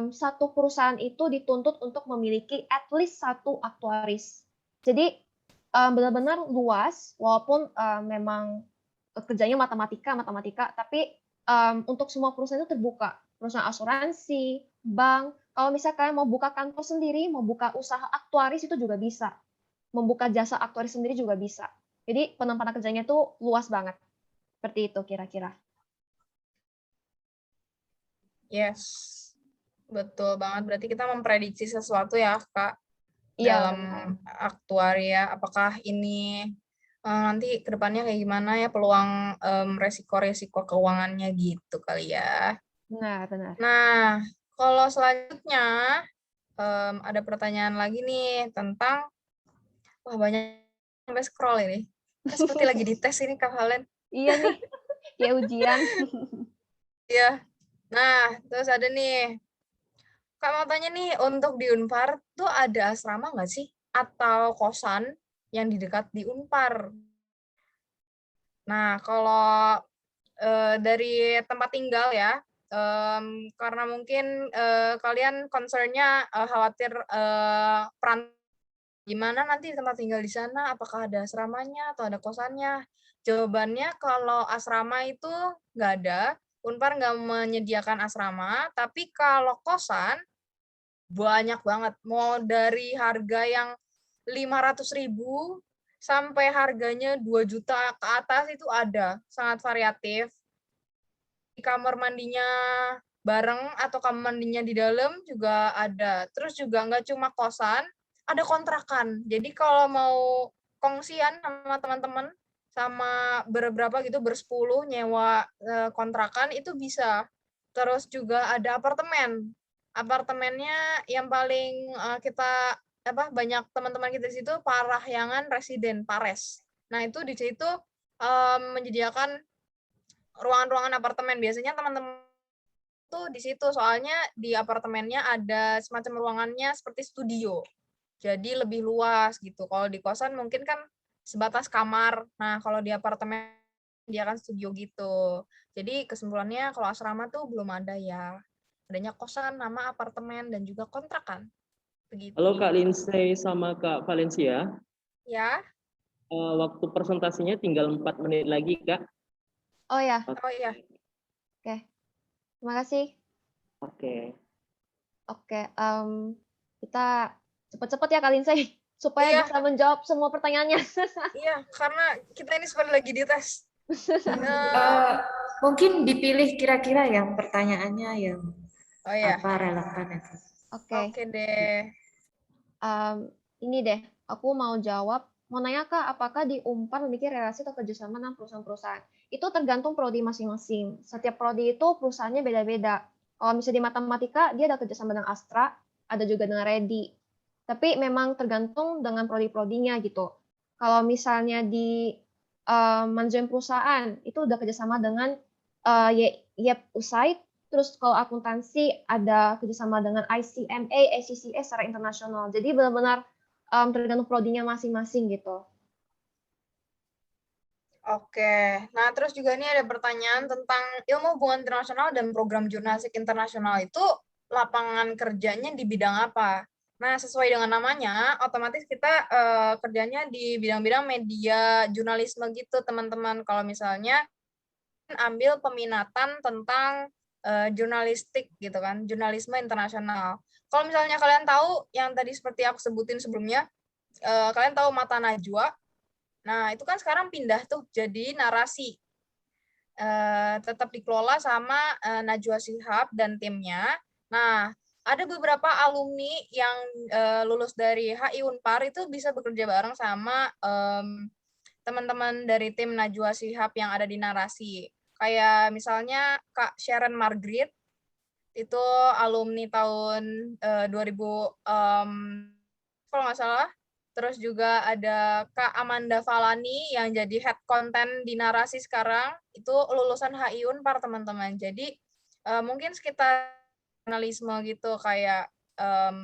satu perusahaan itu dituntut untuk memiliki at least satu aktuaris. Jadi benar-benar luas, walaupun memang kerjanya matematika, tapi untuk semua perusahaan itu terbuka. Perusahaan asuransi, bank, kalau misalnya kalian mau buka kantor sendiri, mau buka usaha aktuaris itu juga bisa. Membuka jasa aktuaris sendiri juga bisa. Jadi penempatan kerjanya itu luas banget. Seperti itu kira-kira. Yes, betul banget. Berarti kita memprediksi sesuatu ya, Kak, Iya, dalam benar. aktuaria. Apakah ini nanti kedepannya kayak gimana ya peluang resiko-resiko keuangannya gitu kali ya. Benar. Nah, kalau selanjutnya ada pertanyaan lagi nih tentang, wah banyak sampai scroll ini. Seperti lagi dites ini Kak Valen. Iya nih, kayak ujian. Iya. Nah, terus ada nih, Kak mau tanya nih, untuk di Unpar tuh ada asrama nggak sih? Atau kosan yang di dekat di Unpar? Nah, kalau dari tempat tinggal ya, Karena mungkin kalian concern-nya khawatir gimana nanti tempat tinggal di sana, apakah ada asramanya atau ada kosannya? Jawabannya kalau asrama itu nggak ada, Unpar nggak menyediakan asrama, tapi kalau kosan banyak banget. Mau dari harga yang 500.000 sampai harganya 2 juta ke atas itu ada, sangat variatif. Di kamar mandinya bareng atau kamar mandinya di dalam juga ada. Terus juga nggak cuma kosan, ada kontrakan. Jadi kalau mau kongsian sama teman-teman, sama beberapa gitu, bersepuluh nyewa kontrakan itu bisa. Terus juga ada apartemen. Apartemennya yang paling kita banyak teman-teman kita di situ Parahyangan Residen Pares. Nah, itu di situ menyediakan ruangan-ruangan apartemen. Biasanya teman-teman tuh di situ, soalnya di apartemennya ada semacam ruangannya seperti studio. Jadi lebih luas gitu. Kalau di kosan mungkin kan sebatas kamar. Nah, kalau di apartemen dia kan studio gitu. Jadi kesimpulannya kalau asrama tuh belum ada ya. Adanya kosan, nama apartemen, dan juga kontrakan. Begitu. Halo Kak Lindsay sama Kak Valencia. Ya. Waktu presentasinya tinggal 4 menit lagi, Kak. Oh ya, Oh iya. oke. Terima kasih. Oke. Oke, kita cepet-cepet ya Kak Lindsay, supaya Iya. bisa menjawab semua pertanyaannya. Iya, karena kita ini seperti lagi dites. Mungkin dipilih kira-kira yang pertanyaannya yang Oh iya. apa relevan itu. Oke, Oke deh. ini deh, aku mau jawab. Mau nanya Kak, apakah di Unpar memiliki relasi atau kerjasama dengan perusahaan-perusahaan? Itu tergantung prodi masing-masing. Setiap prodi itu perusahaannya beda-beda. Kalau misalnya di matematika, dia ada kerjasama dengan Astra, ada juga dengan Redi. Tapi memang tergantung dengan prodi-prodinya gitu. Kalau misalnya di manajemen perusahaan, itu udah kerjasama dengan YEP USAID. Terus kalau akuntansi ada kerjasama dengan ICMA, ACCA secara internasional. Jadi benar-benar tergantung prodinya masing-masing gitu. Oke, nah terus juga ini ada pertanyaan tentang ilmu hubungan internasional dan program jurnalistik internasional itu lapangan kerjanya di bidang apa? Nah, sesuai dengan namanya, otomatis kita kerjanya di bidang-bidang media jurnalisme gitu, teman-teman. Kalau misalnya ambil peminatan tentang jurnalistik gitu kan, jurnalisme internasional. Kalau misalnya kalian tahu yang tadi seperti aku sebutin sebelumnya, kalian tahu Mata Najwa. Nah, itu kan sekarang pindah tuh jadi narasi. Tetap dikelola sama Najwa Shihab dan timnya. Nah, ada beberapa alumni yang lulus dari HI Unpar itu bisa bekerja bareng sama teman-teman dari tim Najwa Shihab yang ada di narasi. Kayak misalnya Kak Sharon Margaret, itu alumni tahun 2000, kalau nggak salah. Terus juga ada Kak Amanda Falani yang jadi head content di narasi sekarang, itu lulusan HI Unpar, teman-teman. Jadi mungkin sekitar jurnalisme gitu, kayak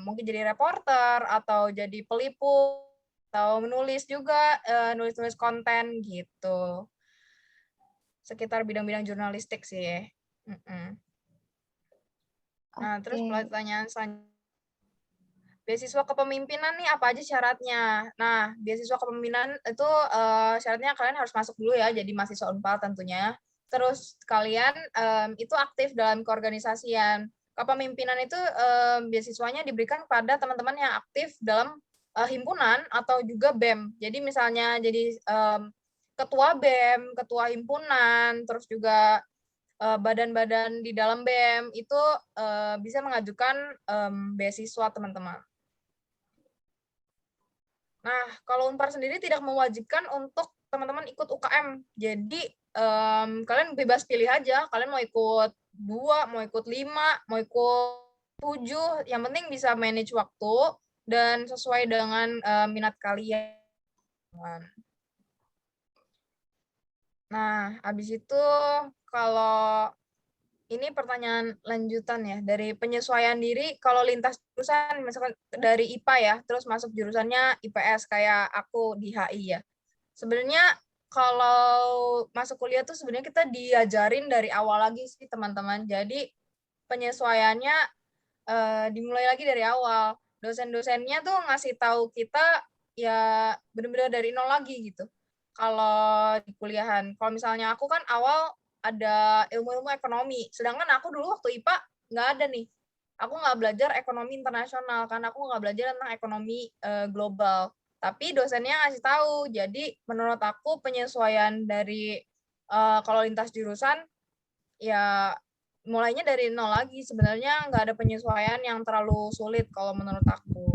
mungkin jadi reporter, atau jadi peliput, atau menulis juga, nulis-nulis konten gitu. Sekitar bidang-bidang jurnalistik sih. Nah, terus pertanyaan selanjutnya, beasiswa kepemimpinan nih apa aja syaratnya? Nah, beasiswa kepemimpinan itu syaratnya kalian harus masuk dulu ya, jadi mahasiswa Unpar tentunya. Terus kalian itu aktif dalam keorganisasian. Kepemimpinan itu beasiswanya diberikan pada teman-teman yang aktif dalam himpunan atau juga BEM. Jadi misalnya jadi ketua BEM, ketua himpunan, terus juga badan-badan di dalam BEM itu bisa mengajukan beasiswa, teman-teman. Nah, kalau Unpar sendiri tidak mewajibkan untuk teman-teman ikut UKM. Jadi, kalian bebas pilih aja. Kalian mau ikut 2, mau ikut 5, mau ikut 7. Yang penting bisa manage waktu dan sesuai dengan minat kalian. Nah, habis itu kalau ini pertanyaan lanjutan ya, dari penyesuaian diri kalau lintas jurusan, misalkan dari IPA ya, terus masuk jurusannya IPS kayak aku di HI ya. Sebenarnya kalau masuk kuliah tuh sebenarnya kita diajarin dari awal lagi sih teman-teman. Jadi penyesuaiannya dimulai lagi dari awal. Dosen-dosennya tuh ngasih tahu kita ya benar-benar dari nol lagi gitu. Kalau di kuliahan, kalau misalnya aku kan awal ada ilmu-ilmu ekonomi, sedangkan aku dulu waktu IPA nggak ada nih. Aku nggak belajar ekonomi internasional, kan aku nggak belajar tentang ekonomi global. Tapi dosennya ngasih tahu, jadi menurut aku penyesuaian dari kalau lintas jurusan ya mulainya dari nol lagi. Sebenarnya nggak ada penyesuaian yang terlalu sulit kalau menurut aku.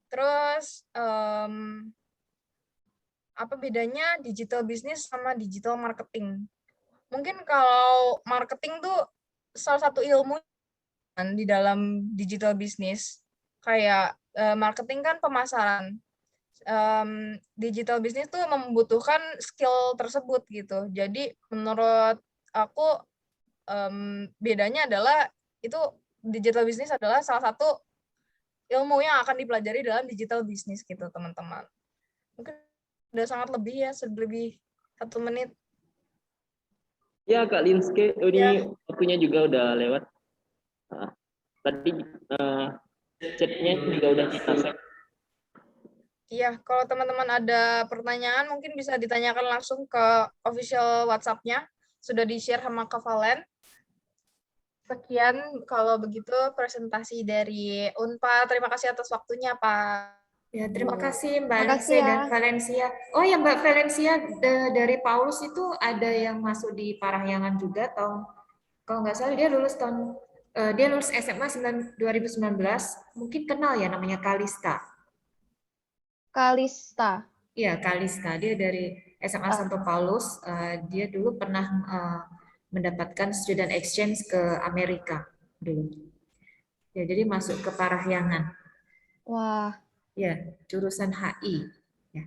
Terus apa bedanya digital business sama digital marketing? Mungkin kalau marketing tuh salah satu ilmu di dalam digital business. Kayak marketing kan pemasaran. Digital business tuh membutuhkan skill tersebut gitu. Jadi menurut aku bedanya adalah itu digital business adalah salah satu ilmu yang akan dipelajari dalam digital business gitu teman-teman. Mungkin udah sangat lebih ya, lebih 1 menit. Ya Kak Linske, ini Ya. waktunya juga udah lewat. Tadi chatnya juga udah kita save. Iya, kalau teman-teman ada pertanyaan mungkin bisa ditanyakan langsung ke official WhatsApp-nya. Sudah di-share sama Kak Valen. Sekian kalau begitu presentasi dari Unpad. Terima kasih atas waktunya, Pak. Ya, terima kasih Mbak Makasih Lindsay ya. dan Valencia. Oh ya Mbak Valencia, dari Paulus itu ada yang masuk di Parahyangan juga atau kalau nggak salah dia lulus SMA 2019, mungkin kenal ya namanya Kalista. Kalista. Iya, Kalista. Dia dari SMA Santo Paulus. Dia dulu pernah mendapatkan student exchange ke Amerika dulu. Ya, jadi masuk ke Parahyangan. Wah, Ya, jurusan HI. Ya,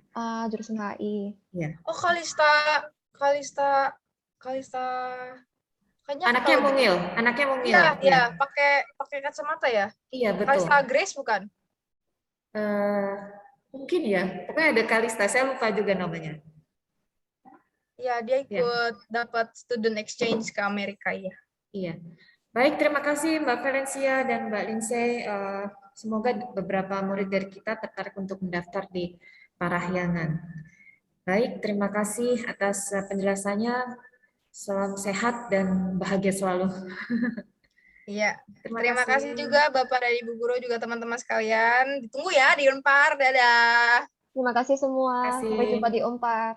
jurusan HI. ya. Oh, Kalista. Kayaknya aku Anaknya tahu deh. mungil, anaknya mungil. Iya, Ya. iya, pakai kacamata ya. Iya, betul. Kalista Grace bukan? Mungkin ya. Pokoknya ada Kalista, saya lupa juga namanya. Iya, dia Ya. ikut dapat student exchange ke Amerika ya. Iya. Baik, terima kasih Mbak Valencia dan Mbak Lindsay. Semoga beberapa murid dari kita tertarik untuk mendaftar di Parahyangan. Baik, terima kasih atas penjelasannya. Salam sehat dan bahagia selalu. Iya. Terima Terima kasih. kasih juga Bapak dan Ibu Guru juga teman-teman sekalian. Ditunggu ya di Unpar. Dadah. Terima kasih semua. Terima kasih. Sampai jumpa di Unpad.